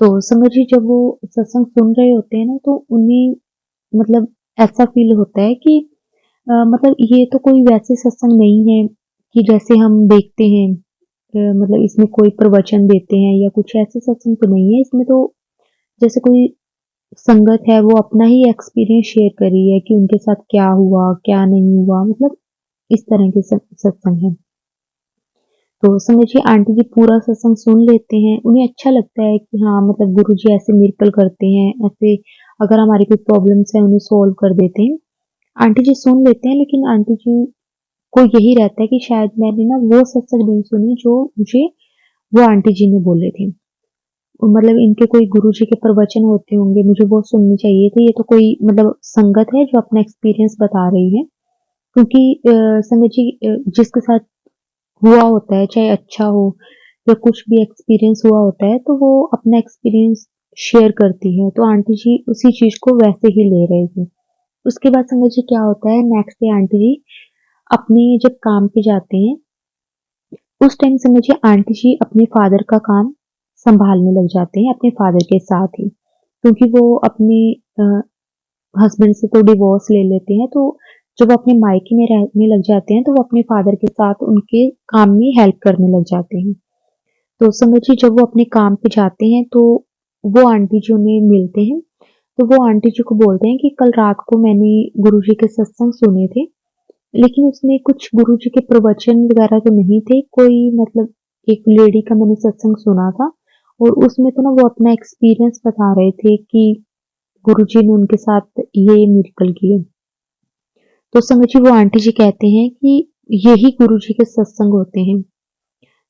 तो समझिए जब वो सत्संग सुन रहे होते हैं ना, तो उन्हें मतलब ऐसा फ़ील होता है कि मतलब ये तो कोई वैसे सत्संग नहीं है कि जैसे हम देखते हैं, मतलब इसमें कोई प्रवचन देते हैं या कुछ ऐसे सत्संग तो नहीं है। इसमें तो जैसे कोई संगत है वो अपना ही एक्सपीरियंस शेयर कर रही है कि उनके साथ क्या हुआ, क्या नहीं हुआ, मतलब इस तरह के सत्संग है। तो समझिए आंटी जी पूरा सत्संग सुन लेते हैं, उन्हें अच्छा लगता है कि हाँ, मतलब गुरुजी ऐसे मिरेकल करते हैं, ऐसे अगर हमारी कोई प्रॉब्लम्स है उन्हें सॉल्व कर देते हैं। आंटी जी सुन लेते हैं, लेकिन आंटी जी को यही रहता है कि शायद मैंने ना वो सत्संग नहीं सुने जो मुझे वो आंटी जी ने बोले थे। मतलब इनके कोई गुरुजी के प्रवचन होते होंगे, मुझे वो सुनने चाहिए थे, ये तो कोई मतलब संगत है जो अपना एक्सपीरियंस बता रही है। क्योंकि समझिए जिसके साथ हुआ होता है, चाहे अच्छा हो या कुछ भी एक्सपीरियंस हुआ होता है, तो वो अपना एक्सपीरियंस शेयर करती है। तो आंटी जी उसी चीज़ को वैसे ही ले रहे थे। उसके बाद समझिए क्या होता है, नेक्स्ट डे आंटी जी अपने जब काम पे जाते हैं, उस टाइम समझिए आंटी जी अपने फादर का काम सँभालने लग जाते हैं अपने फादर के साथ ही। क्योंकि वो अपने हस्बैंड से तो डिवोर्स ले लेते हैं, तो जब वो अपने मायके में रहने लग जाते हैं, तो वो अपने फादर के साथ उनके काम में हेल्प करने लग जाते हैं। तो समझिए जब वो अपने काम पे जाते हैं, तो वो आंटी जी उन्हें मिलते हैं, तो वो आंटी जी को बोलते हैं कि कल रात को मैंने गुरुजी के सत्संग सुने थे, लेकिन उसमें कुछ गुरुजी के प्रवचन वगैरह तो नहीं थे, कोई मतलब एक लेडी का मैंने सत्संग सुना था और उसमें तो ना वो अपना एक्सपीरियंस बता रहे थे कि गुरुजी ने उनके साथ ये मिरेकल किए। तो समझिए वो आंटी जी कहते हैं कि यही गुरुजी के सत्संग होते हैं।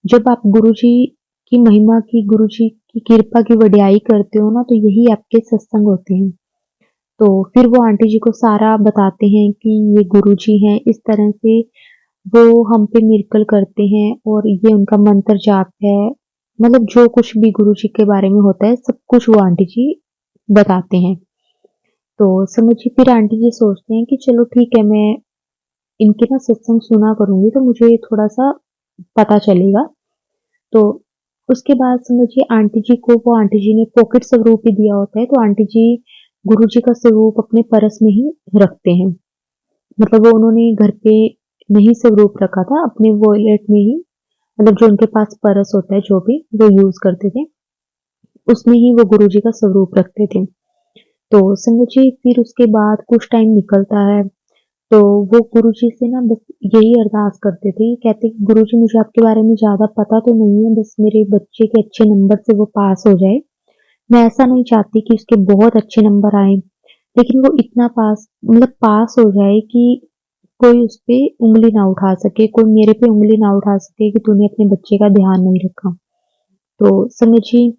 जब आप गुरुजी की महिमा की, गुरुजी की कृपा की वड्याई करते हो ना, तो यही आपके सत्संग होते हैं। तो फिर वो आंटी जी को सारा बताते हैं कि ये गुरुजी हैं, इस तरह से वो हम पे मिरेकल करते हैं और ये उनका मंत्र जाप है, मतलब जो कुछ भी गुरुजी के बारे में होता है सब कुछ वो आंटी जी बताते हैं। तो समझिए फिर आंटी जी सोचते हैं कि चलो ठीक है, मैं इनके ना सत्संग सुना करूँगी तो मुझे थोड़ा-सा पता चलेगा। तो उसके बाद समझिए आंटी जी को वो आंटी जी ने पॉकेट स्वरूप ही दिया होता है, तो आंटी जी गुरुजी का स्वरूप अपने पर्स में ही रखते हैं। मतलब वो उन्होंने घर पे नहीं स्वरूप रखा था, अपने वॉलेट में ही, मतलब जो उनके पास पर्स होता है जो भी वो यूज़ करते थे, उसमें ही वो गुरुजी का स्वरूप रखते थे। तो समझिए फिर उसके बाद कुछ टाइम निकलता है, तो वो गुरुजी से ना बस यही अरदास करते थे, कहते कि गुरुजी मुझे आपके बारे में ज़्यादा पता तो नहीं है, बस मेरे बच्चे के अच्छे नंबर से वो पास हो जाए। मैं ऐसा नहीं चाहती कि उसके बहुत अच्छे नंबर आएँ, लेकिन वो इतना पास मतलब पास हो जाए कि कोई उस पे उँगली ना उठा सके, कोई मेरे पे उँगली ना उठा सके कि तूने अपने बच्चे का ध्यान नहीं रखा। तो समझिए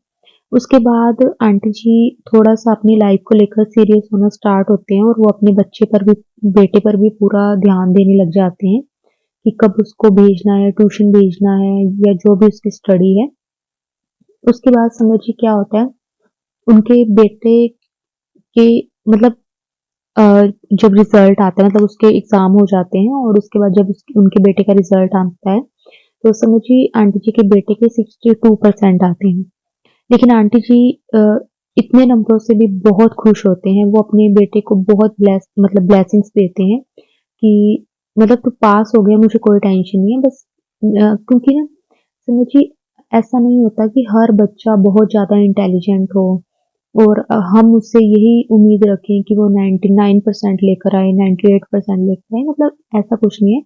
उसके बाद आंटी जी थोड़ा-सा अपनी लाइफ़ को लेकर सीरियस होना स्टार्ट होते हैं और वो अपने बच्चे पर भी बेटे पर भी पूरा ध्यान देने लग जाते हैं कि कब उसको भेजना है, ट्यूशन भेजना है या जो भी उसकी स्टडी है। उसके बाद समझिए क्या होता है, उनके बेटे के मतलब अ, जब रिज़ल्ट आता है, मतलब उसके एग्ज़ाम हो जाते हैं और उसके बाद जब उनके बेटे का रिज़ल्ट आता है, तो समझिए आंटी जी के बेटे के 62% आते हैं। लेकिन आंटी जी अ, इतने नंबरों से भी बहुत खुश होते हैं, वो अपने बेटे को बहुत मतलब ब्लेसिंग्स देते हैं कि मतलब तू पास हो गया, मुझे कोई टेंशन नहीं है, बस क्योंकि ना समझिए ऐसा नहीं होता कि हर बच्चा बहुत ज़्यादा इंटेलिजेंट हो और हम उससे यही उम्मीद रखें कि वो 99% लेकर आए, 98% लेकर आए, मतलब ऐसा कुछ नहीं है।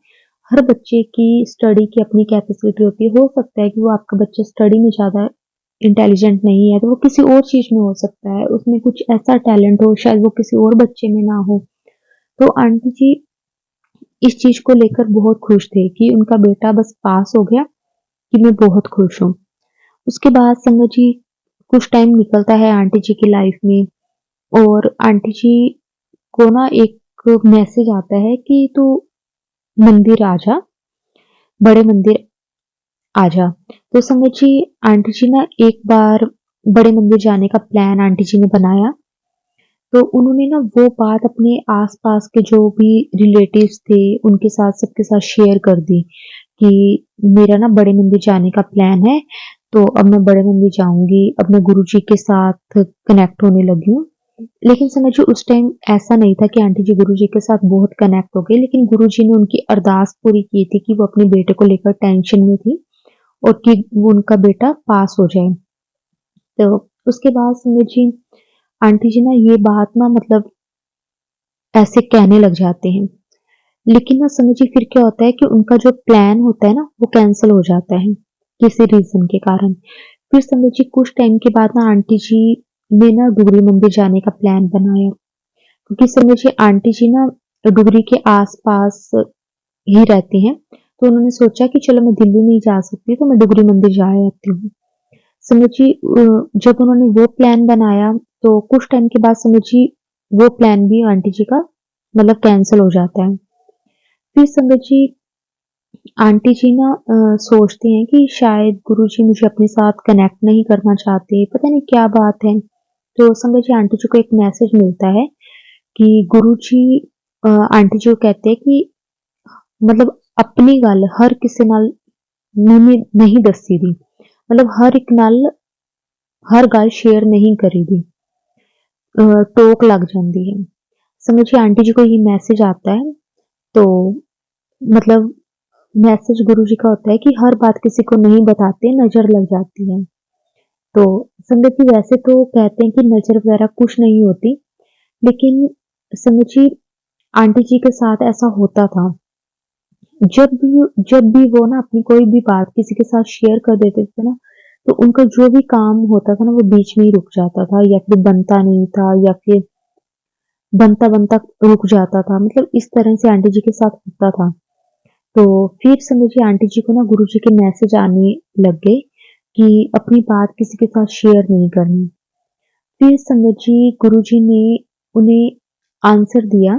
हर बच्चे की स्टडी की अपनी कैपेसिटी होती है। हो सकता है कि वो आपका बच्चा स्टडी में ज़्यादा इंटेलिजेंट नहीं है, तो वो किसी और चीज़ में हो सकता है, उसमें कुछ ऐसा टैलेंट हो, शायद वो किसी और बच्चे में ना हो। तो आंटी जी इस चीज़ को लेकर बहुत खुश थे कि उनका बेटा बस पास हो गया, कि मैं बहुत खुश हूँ। उसके बाद संगत जी कुछ टाइम निकलता है आंटी जी की लाइफ में और आंटी जी को ना एक मैसेज आता है कि तू मंदिर आ जा, बड़े मंदिर आ जा। तो संगत जी आंटी जी ना एक बार बड़े मंदिर जाने का प्लान आंटी जी ने बनाया, तो उन्होंने ना वो बात अपने आस-पास के जो भी रिलेटिव्स थे, उनके साथ सबके साथ शेयर कर दी कि मेरा ना बड़े मंदिर जाने का प्लान है, तो अब मैं बड़े मंदिर जाऊँगी, अब मैं गुरुजी के साथ कनेक्ट होने लगी हूँ। लेकिन समझिए उस टाइम ऐसा नहीं था कि आंटी जी गुरुजी के साथ बहुत कनेक्ट हो गई, लेकिन गुरुजी ने उनकी अरदास पूरी की थी कि वो अपने बेटे को लेकर टेंशन में थी और कि वो उनका बेटा पास हो जाए। तो उसके बाद समझिए आंटी जी ना ये बात ना मतलब ऐसे कहने लग जाते हैं। लेकिन ना समझिए फिर क्या होता है कि उनका जो प्लान होता है ना वो कैंसल हो जाता है, किसी रीज़न के कारण। फिर समझिए कुछ टाइम के बाद ना आंटी जी ने ना डुगरी मंदिर जाने का प्लान बनाया। क्योंकि समझिए आंटी जी ना डुगरी के आस-पास ही रहती हैं, तो उन्होंने सोचा कि चलो मैं दिल्ली नहीं जा सकती तो मैं डुगरी मंदिर जा आती हूँ। समझिए जब उन्होंने वो प्लान बनाया तो कुछ टाइम के बाद समझिए वो प्लान भी आंटी जी का मतलब कैंसल हो जाता है। फिर संगत जी आंटी जी ना सोचती हैं कि शायद गुरुजी मुझे अपने साथ कनेक्ट नहीं करना चाहते, पता नहीं क्या बात है। तो संगत जी आंटी जी को एक मैसेज मिलता है कि गुरुजी आंटी जी को कहते हैं कि मतलब अपनी गल हर किसी नाल नहीं दसी दी, मतलब हर एक नाल हर गल शेयर नहीं करी दी, टोक लग जाती है। समझिए आंटी जी को ये मैसेज आता है, तो मतलब मैसेज गुरुजी का होता है कि हर बात किसी को नहीं बताते, नज़र लग जाती है। तो संगत जी वैसे तो कहते हैं कि नज़र वगैरह कुछ नहीं होती, लेकिन समझिए आंटी जी के साथ ऐसा होता था। जब भी वो ना अपनी कोई भी बात किसी के साथ शेयर कर देते थे ना, तो उनका जो भी काम होता था ना वो बीच में ही रुक जाता था या फिर बनता नहीं था या फिर बनता-बनता रुक जाता था। मतलब इस तरह से आंटी जी के साथ होता था। तो फिर समझिए आंटी जी को ना गुरुजी के मैसेज आने लग गए कि अपनी बात किसी के साथ शेयर नहीं करनी। फिर संगत जी गुरुजी ने उन्हें आंसर दिया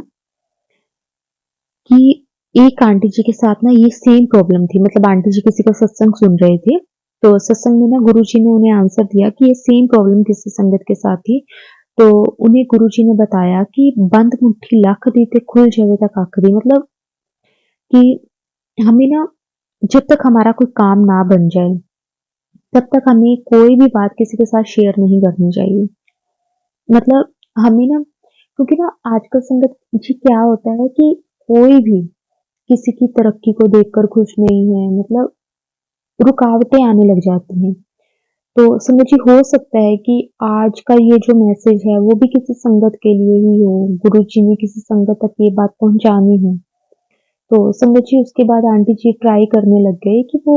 कि एक आंटी जी के साथ ना ये सेम प्रॉब्लम थी, मतलब आंटी जी किसी का सत्संग सुन रहे थे, तो सत्संग में ना गुरुजी ने उन्हें आंसर दिया कि ये सेम प्रॉब्लम किसी संगत के साथ थी। तो उन्हें गुरुजी ने बताया कि बंद मुट्ठी लख दी ते खुल जावे ता कख दी, मतलब कि हमें ना जब तक हमारा कोई काम ना बन जाए, तब तक हमें कोई भी बात किसी के साथ शेयर नहीं करनी चाहिए। मतलब हमें ना, क्योंकि ना आजकल संगत जी क्या होता है कि कोई भी किसी की तरक्की को देखकर खुश नहीं है, मतलब रुकावटें आने लग जाती हैं। तो संगत जी हो सकता है कि आज का ये जो मैसेज है वो भी किसी संगत के लिए ही हो, गुरुजी ने किसी संगत तक ये बात पहुँचानी है। तो संगत जी उसके बाद आंटी जी ट्राई करने लग गए कि वो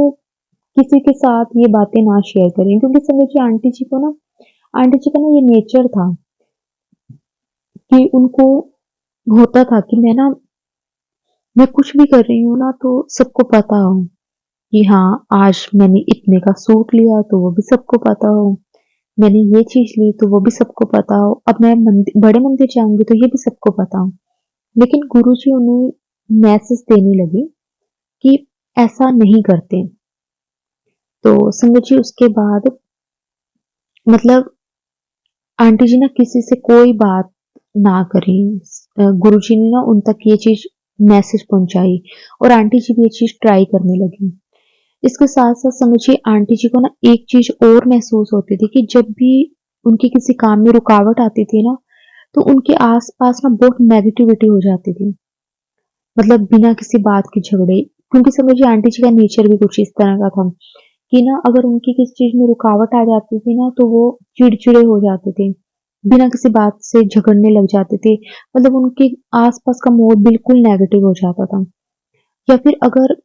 किसी के साथ ये बातें ना शेयर करें, क्योंकि संगत जी आंटी जी का ना ये नेचर था कि उनको होता था कि मैं कुछ भी कर रही हूँ ना तो सबको पता हो कि हाँ, आज मैंने इतने का सूट लिया तो वो भी सबको पता हो, मैंने ये चीज़ ली तो वो भी सबको पता हो, अब मैं बड़े मंदिर जाऊँगी तो ये भी सबको पता हो। लेकिन गुरुजी उन्हें मैसेज देने लगे कि ऐसा नहीं करते। तो संगत जी उसके बाद मतलब आंटी जी ना किसी से कोई बात ना करें। गुरुजी ने ना उन तक ये चीज़ मैसेज पहुँचाई और आंटी जी भी ये चीज़ ट्राई करने लगी। इसके साथ-साथ समझिए आंटी जी को ना एक चीज़ और महसूस होती थी कि जब भी उनके किसी काम में रुकावट आती थी ना, तो उनके आस-पास ना बहुत नेगेटिविटी हो जाती थी। मतलब बिना किसी बात के झगड़े, क्योंकि समझिए आंटी जी का नेचर भी कुछ इस तरह का था कि ना अगर उनकी किसी चीज़ में रुकावट आ जाती थी ना, तो वो चिड़चिड़े हो जाते थे। बिना किसी बात से झगड़ने लग जाते थे। मतलब उनके आस-पास का माहौल बिल्कुल नेगेटिव हो जाता था। या फिर अगर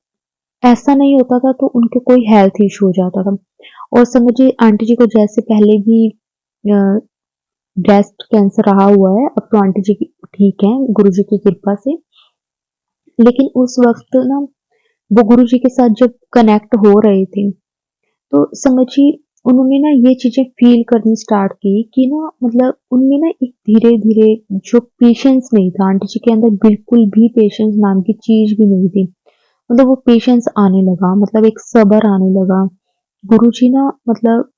ऐसा नहीं होता था तो उनके कोई हेल्थ इश्यू हो जाता था। और समझिए आंटी जी को जैसे पहले भी ब्रेस्ट कैंसर रहा हुआ है, अब तो आंटी जी ठीक हैं गुरुजी की कृपा से। लेकिन उस वक़्त ना वो गुरुजी के साथ जब कनेक्ट हो रहे थे, तो समझिए उन्होंने ना ये चीज़ें फ़ील करनी स्टार्ट की कि ना मतलब उनमें ना एक धीरे-धीरे जो पेशेंस नहीं था, आंटी जी के अंदर बिल्कुल भी पेशेंस नाम की चीज़ भी नहीं थी। मतलब वो पेशेंस आने लगा, मतलब एक सब्र आने लगा। गुरुजी ना मतलब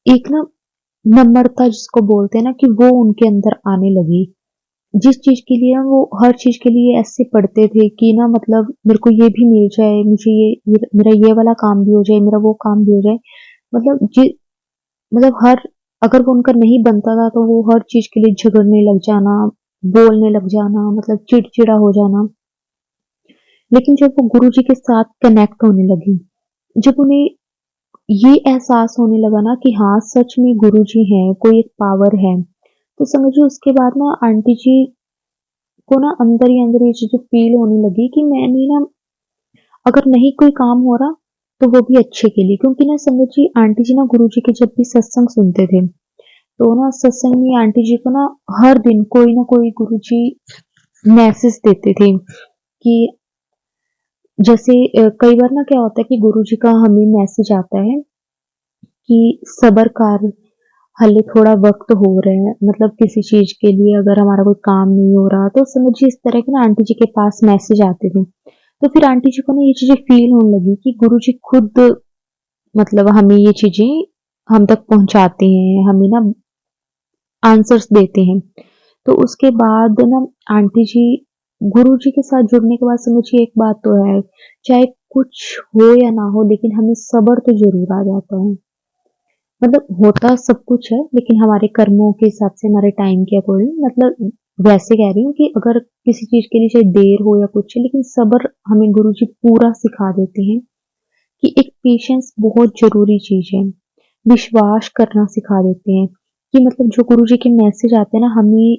एक ना नम्रता जिसको बोलते हैं ना कि वो उनके अंदर आने लगी। जिस चीज़ के लिए ना वो हर चीज़ के लिए ऐसे पढ़ते थे कि ना मतलब मेरे को ये भी मिल जाए, मुझे ये मेरा ये वाला काम भी हो जाए, मेरा वो काम भी हो जाए। मतलब मतलब हर अगर वो उनका नहीं बनता था तो वो हर चीज़ के लिए झगड़ने लग जाना, बोलने लग जाना, मतलब चिड़चिड़ा हो जाना। लेकिन जब वो गुरुजी के साथ कनेक्ट होने लगी, जब उन्हें ये एहसास होने लगा ना कि हाँ, सच में गुरुजी हैं, कोई एक पावर है, तो समझिए उसके बाद ना आंटी जी को ना अंदर ही अंदर ये चीज़ें फ़ील होने लगी कि मैंने ना अगर नहीं कोई काम हो रहा, तो वो भी अच्छे के लिए, क्योंकि ना समझिए आंटी जी ना गुरुजी के जब भी सत्संग सुनते थे, तो ना सत्संग में आंटी जी को ना हर दिन कोई ना कोई गुरुजी मैसेज देते थे कि जैसे कई बार ना क्या होता है कि गुरुजी का हमें मैसेज आता है कि सब्र कर, हाले थोड़ा वक़्त हो रहा है, मतलब किसी चीज़ के लिए अगर हमारा कोई काम नहीं हो रहा, तो समझिए इस तरह के ना आंटी जी के पास मैसेज आते थे। तो फिर आंटी जी को ना ये चीज़ें फ़ील होने लगी कि गुरुजी खुद मतलब हमें ये चीज़ें हम तक पहुँचाते हैं, हमें ना आंसर्स देते हैं। तो उसके बाद ना आंटी जी गुरुजी के साथ जुड़ने के बाद समझिए एक बात तो है, चाहे कुछ हो या ना हो लेकिन हमें सब्र तो ज़रूर आ जाता है। मतलब होता सब कुछ है, लेकिन हमारे कर्मों के हिसाब से, हमारे टाइम के अकॉर्डिंग, मतलब वैसे कह रही हूँ कि अगर किसी चीज़ के लिए चाहे देर हो या कुछ है, लेकिन सब्र हमें गुरुजी पूरा सिखा देते हैं कि एक पेशेंस बहुत ज़रूरी चीज़ है। विश्वास करना सिखा देते हैं कि मतलब जो गुरुजी के मैसेज आते हैं ना, हमें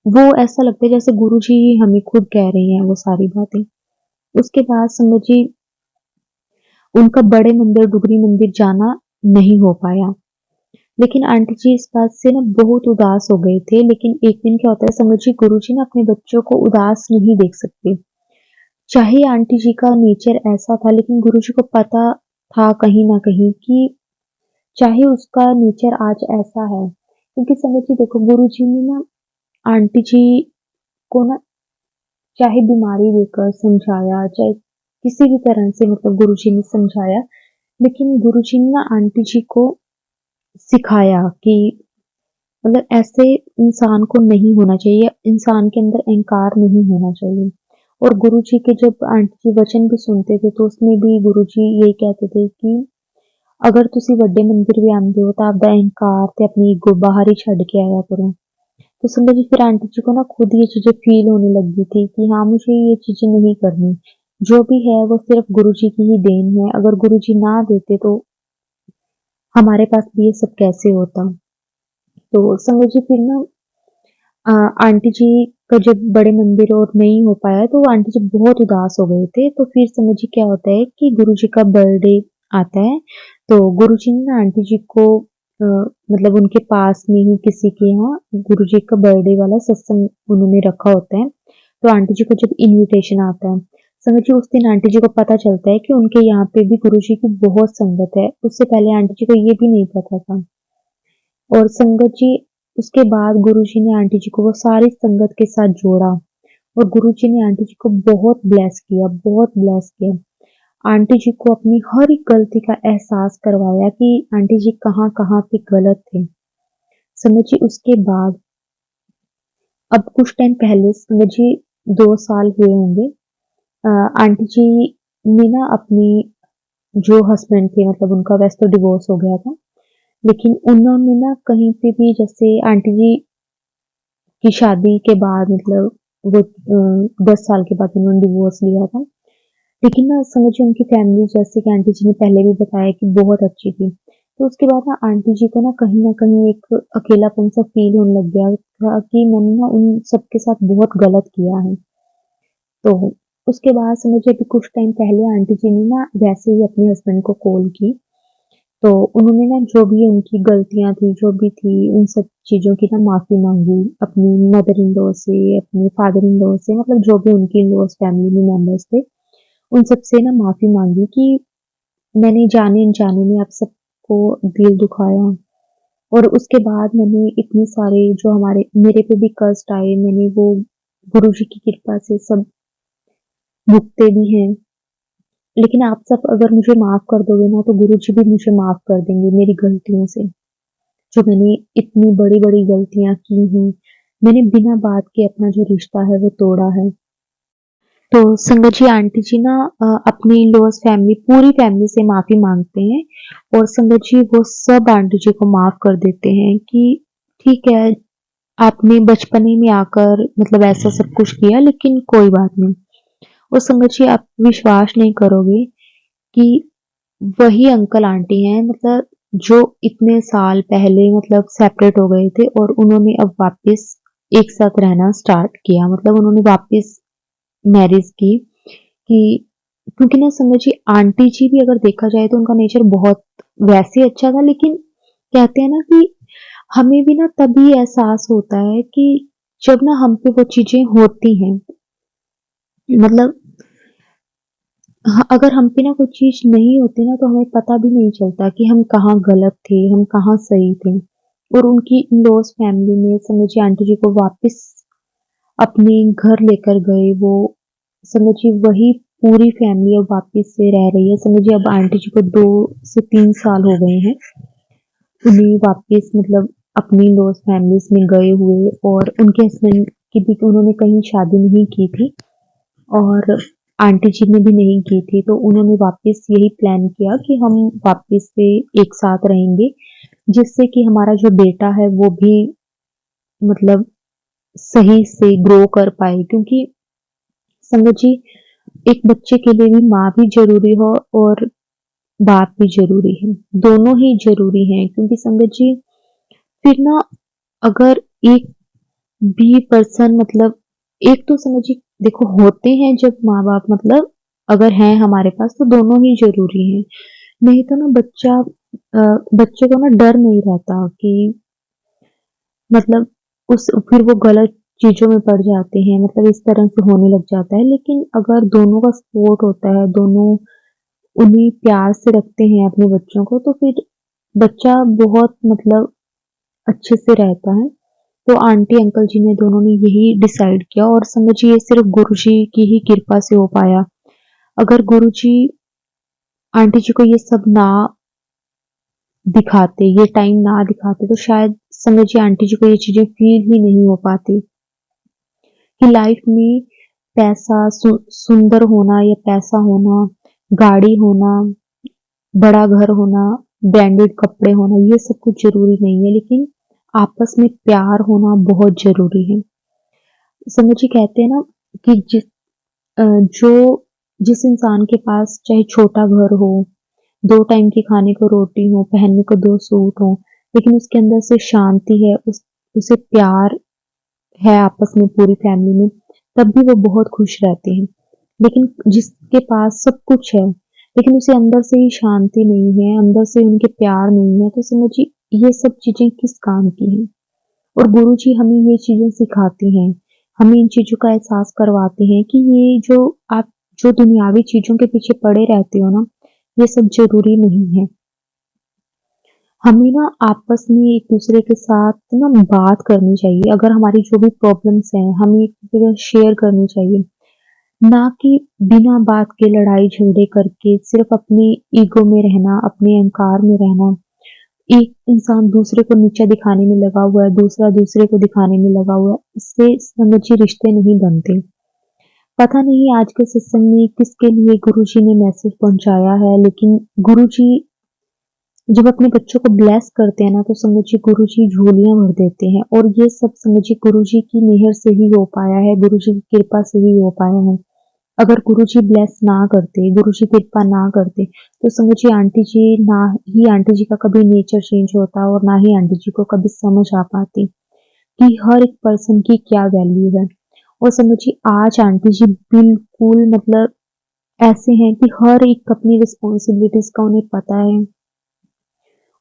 वो ऐसा लगता है जैसे गुरुजी ही हमें खुद कह रहे हैं वो सारी बातें। उसके बाद समझिए उनका बड़े मंदिर, डुगरी मंदिर जाना नहीं हो पाया। लेकिन आंटी जी इस बात से ना बहुत उदास हो गए थे, लेकिन एक दिन क्या होता है समझिए गुरुजी ना अपने बच्चों को उदास नहीं देख सकते। चाहे आंटी जी का नेचर ऐसा था, लेकिन गुरुजी को पता था कहीं न कहीं कि चाहे उसका नेचर आज ऐसा है, क्योंकि समझिए देखो गुरुजी ने ना आंटी जी को ना चाहे बीमारी देकर समझाया, चाहे किसी भी तरह से मतलब गुरुजी ने समझाया, लेकिन गुरुजी ने ना आंटी जी को सिखाया कि मतलब ऐसे इंसान को नहीं होना चाहिए, इंसान के अंदर अहंकार नहीं होना चाहिए। और गुरुजी के जब आंटी जी वचन भी सुनते थे तो उसमें भी गुरुजी यही कहते थे कि अगर तुसी ਵੱਡੇ मंदिर भी आंदे हो तो आपदा अहंकार ते अपनी ईगो बाहर ही छड़ के आया करो। तो समझ लीजिए फिर आंटी जी को ना खुद ये चीजें फील होने लगी थी कि हाँ मुझे ये चीजें नहीं करनी, जो भी है वो सिर्फ गुरुजी की ही देन है, अगर गुरुजी ना देते तो हमारे पास भी ये सब कैसे होता। तो समझ लीजिए फिर ना अ, आंटी जी का जब बड़े मंदिर और नहीं हो पाया तो आंटी जी बहुत उदास हो गए थे। तो फिर समझिए क्या होता है कि गुरुजी का बर्थडे आता है, तो गुरुजी ने ना आंटी जी को मतलब उनके पास में ही किसी के यहाँ गुरुजी का बर्थडे वाला सत्संग उन्होंने रखा होता है। तो आंटी जी को जब इनविटेशन आता है, समझिए उस दिन आंटी जी को पता चलता है कि उनके यहाँ पे भी गुरुजी की बहुत संगत है। उससे पहले आंटी जी को ये भी नहीं पता था। और संगत जी उसके बाद गुरुजी ने आंटी जी को वो सारी संगत के साथ जोड़ा और गुरुजी ने आंटी जी को बहुत ब्लेस किया, बहुत ब्लेस किया। आंटी जी को अपनी हर एक गलती का एहसास करवाया कि आंटी जी कहाँ-कहाँ पे गलत थे। समझिए उसके बाद अब कुछ टाइम पहले समझिए 2 साल हुए होंगे। अ, आंटी जी ने ना अपनी जो हस्बैंड थे मतलब उनका वैसे तो डिवोर्स हो गया था, लेकिन उन्होंने ना कहीं पे भी जैसे आंटी जी की शादी के बाद मतलब वो 10 साल के बाद उन्होंने डिवोर्स लिया था। लेकिन ना समझिए उनकी फैमिली जैसे कि आंटी जी ने पहले भी बताया कि बहुत अच्छी थी। तो उसके बाद ना आंटी जी को ना कहीं न कहीं एक अकेलापन सा फ़ील होने लग गया था कि मैंने ना उन सबके साथ बहुत गलत किया है। तो उसके बाद समझिए अभी कुछ टाइम पहले आंटी जी ने ना वैसे ही अपने हस्बैंड को कॉल की। तो उन्होंने ना जो भी उनकी गलतियाँ थी, जो भी थी, उन सब चीज़ों की ना माफ़ी माँगी अपनी मदर इन लॉ से, अपने फादर इन लॉ से मतलब जो भी उनके इन-लॉज़ फैमिली में मेंबर्स थे, उन सबसे ना माफ़ी माँगी कि मैंने जाने-अनजाने में आप सबको दिल दुखाया और उसके बाद मैंने इतने सारे जो हमारे मेरे पे भी कष्ट आए, मैंने वो गुरुजी की कृपा से सब भुगते भी हैं। लेकिन आप सब अगर मुझे माफ़ कर दोगे ना, तो गुरुजी भी मुझे माफ़ कर देंगे मेरी गलतियों से। जो मैंने इतनी बड़ी-बड़ी गलतियाँ की हैं, मैंने बिना बात के अपना जो रिश्ता है वो तोड़ा है। तो संगत जी आंटी जी ना अपनी इन-लॉज़ फैमिली पूरी फैमिली से माफ़ी माँगते हैं और संगत जी वो सब आंटी जी को माफ़ कर देते हैं कि ठीक है, आपने बचपने में आकर मतलब ऐसा सब कुछ किया लेकिन कोई बात नहीं। और संगत जी आप विश्वास नहीं करोगे कि वही अंकल आंटी हैं मतलब जो इतने साल पहले मतलब सेपरेट हो गए थे और उन्होंने अब वापस एक साथ रहना स्टार्ट किया मतलब उन्होंने वापस मैरिज की कि क्योंकि ना समझिए आंटी जी भी अगर देखा जाए तो उनका नेचर बहुत वैसे अच्छा था लेकिन कहते हैं ना कि हमें भी ना तभी एहसास होता है कि जब ना हम पे वो चीजें होती हैं मतलब हाँ, अगर हम पे ना कोई चीज नहीं होती ना तो हमें पता भी नहीं चलता कि हम कहाँ गलत थे, हम कहाँ सही थे। और उनकी इन-लॉज़ फैमिली में समझिए आंटी जी को वापस अपने घर लेकर गए वो समझिए वही पूरी फैमिली अब वापस से रह रही है। समझिए अब आंटी जी को 2 से 3 साल हो गए हैं। उन्हें वापस मतलब अपनी इन-लॉज़ फैमिलीज़ में गए हुए और उनके हस्बैंड की भी उन्होंने कहीं शादी नहीं की थी। और आंटी जी ने भी नहीं की थी, तो उन्होंने वापस यही प्लान किया कि हम वापस से एक साथ रहेंगे, जिससे कि हमारा जो बेटा है वो भी मतलब सही से ग्रो कर पाए क्योंकि संगत जी एक बच्चे के लिए भी माँ भी ज़रूरी हो और बाप भी ज़रूरी है, दोनों ही ज़रूरी हैं क्योंकि संगत जी फिर ना अगर एक भी पर्सन मतलब एक तो समझिए देखो होते हैं जब माँ-बाप मतलब अगर हैं हमारे पास तो दोनों ही ज़रूरी हैं। नहीं तो ना बच्चे को ना डर नहीं रहता कि मतलब उस फिर वो गलत चीज़ों में पड़ जाते हैं मतलब इस तरह से होने लग जाता है। लेकिन अगर दोनों का सपोर्ट होता है, दोनों उन्हें प्यार से रखते हैं अपने बच्चों को तो फिर बच्चा बहुत मतलब अच्छे से रहता है। तो आंटी अंकल जी ने दोनों ने यही डिसाइड किया और समझिए सिर्फ गुरुजी की ही कृपा से हो पाया। अगर गुरुजी आंटी जी को ये सब ना दिखाते, ये टाइम ना दिखाते, तो शायद संगत जी आंटी जी को ये चीजें फील ही नहीं हो पाती कि लाइफ में पैसा सुंदर होना या पैसा होना, गाड़ी होना, बड़ा घर होना, ब्रांडेड कपड़े होना, ये सब कुछ जरूरी नहीं है, लेकिन आपस में प्यार होना बहुत जरूरी है। संगत जी कहते हैं ना कि जो जिस इंसान के पास चाहे छोटा घर हो, 2 टाइम की खाने को रोटी हो, पहनने को 2 सूट हो, लेकिन उसके अंदर से शांति है, उसे प्यार है आपस में पूरी फैमिली में, तब भी वो बहुत खुश रहते हैं। लेकिन जिसके पास सब कुछ है, लेकिन उसे अंदर से ही शांति नहीं है, अंदर से उनके प्यार नहीं है, तो समझिए ये सब चीजें किस काम की हैं। और गुरुजी हमें ये चीजें सिखाते हैं, हमें इन चीजों का एहसास करवाते हैं कि ये जो आप जो दुनियावी चीजों के पीछे पड़े रहते हो ना, ये सब जरूरी नहीं है। हमें ना आपस में एक दूसरे के साथ ना बात करनी चाहिए, अगर हमारी जो भी प्रॉब्लम्स हैं हमें एक दूसरे से शेयर करनी चाहिए, ना कि बिना बात के लड़ाई झगड़े करके सिर्फ अपने ईगो में रहना, अपने अहंकार में रहना। एक इंसान दूसरे को नीचा दिखाने में लगा हुआ है, दूसरा दूसरे को दिखाने में लगा हुआ है, इससे समझिए रिश्ते नहीं बनते। पता नहीं आज के सत्संग में किसके लिए गुरुजी ने मैसेज पहुंचाया है, लेकिन गुरुजी जब अपने बच्चों को ब्लेस करते हैं ना, तो समझिए गुरुजी झोलियां भर देते हैं, और ये सब समझिए गुरुजी की मेहर से ही हो पाया है, गुरुजी की कृपा से ही हो पाया है। अगर गुरुजी ब्लेस ना करते, गुरुजी कृपा ना करते, तो समझिए आंटी जी ना ही आंटी जी का कभी नेचर चेंज होता, और ना ही आंटी जी को कभी समझ आ पाती कि हर एक पर्सन की क्या वैल्यू है। और समझिए आज आंटी जी बिल्कुल मतलब ऐसे हैं कि हर एक अपनी रिस्पॉन्सिबिलिटीज का उन्हें पता है,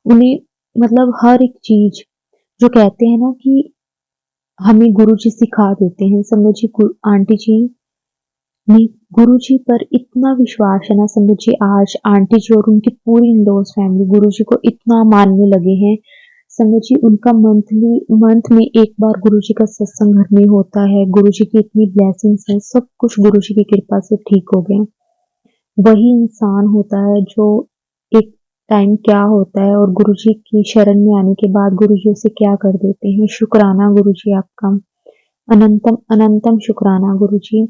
उन्हें मतलब हर एक चीज जो कहते हैं ना कि हमें गुरुजी सिखा देते हैं। समझिए आंटी जी नहीं, गुरुजी पर इतना विश्वास है ना, समझिए आज आंटी जी और उनकी पूरी इन-लॉज फैमिली गुरुजी को इतना मानने लगे हैं। समझिए उनका मंथ में एक बार गुरुजी का सत्संग घर में होता है, गुरुजी की इतनी ब्लेसिंग्स हैं, सब कुछ गुरुजी की कृपा से ठीक हो गया। वही इंसान होता है जो एक टाइम क्या होता है, और गुरुजी की शरण में आने के बाद गुरुजी उसे क्या कर देते हैं। शुक्राना गुरुजी आपका, अनंतम अनंतम शुक्राना गुरुजी।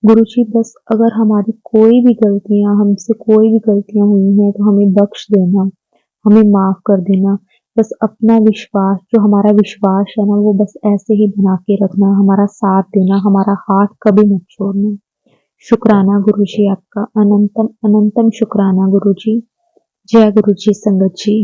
गुरुजी बस अगर हमारी हमसे कोई भी गलतियां हुई हैं तो हमें बख्श देना, हमें माफ कर देना। बस अपना विश्वास, जो हमारा विश्वास है ना, वो बस ऐसे ही बना के रखना, हमारा साथ देना, हमारा हाथ कभी मत छोड़ना। शुक्राना गुरुजी आपका, अनंतम अनंतम शुक्राना गुरुजी। जय गुरुजी संगत जी।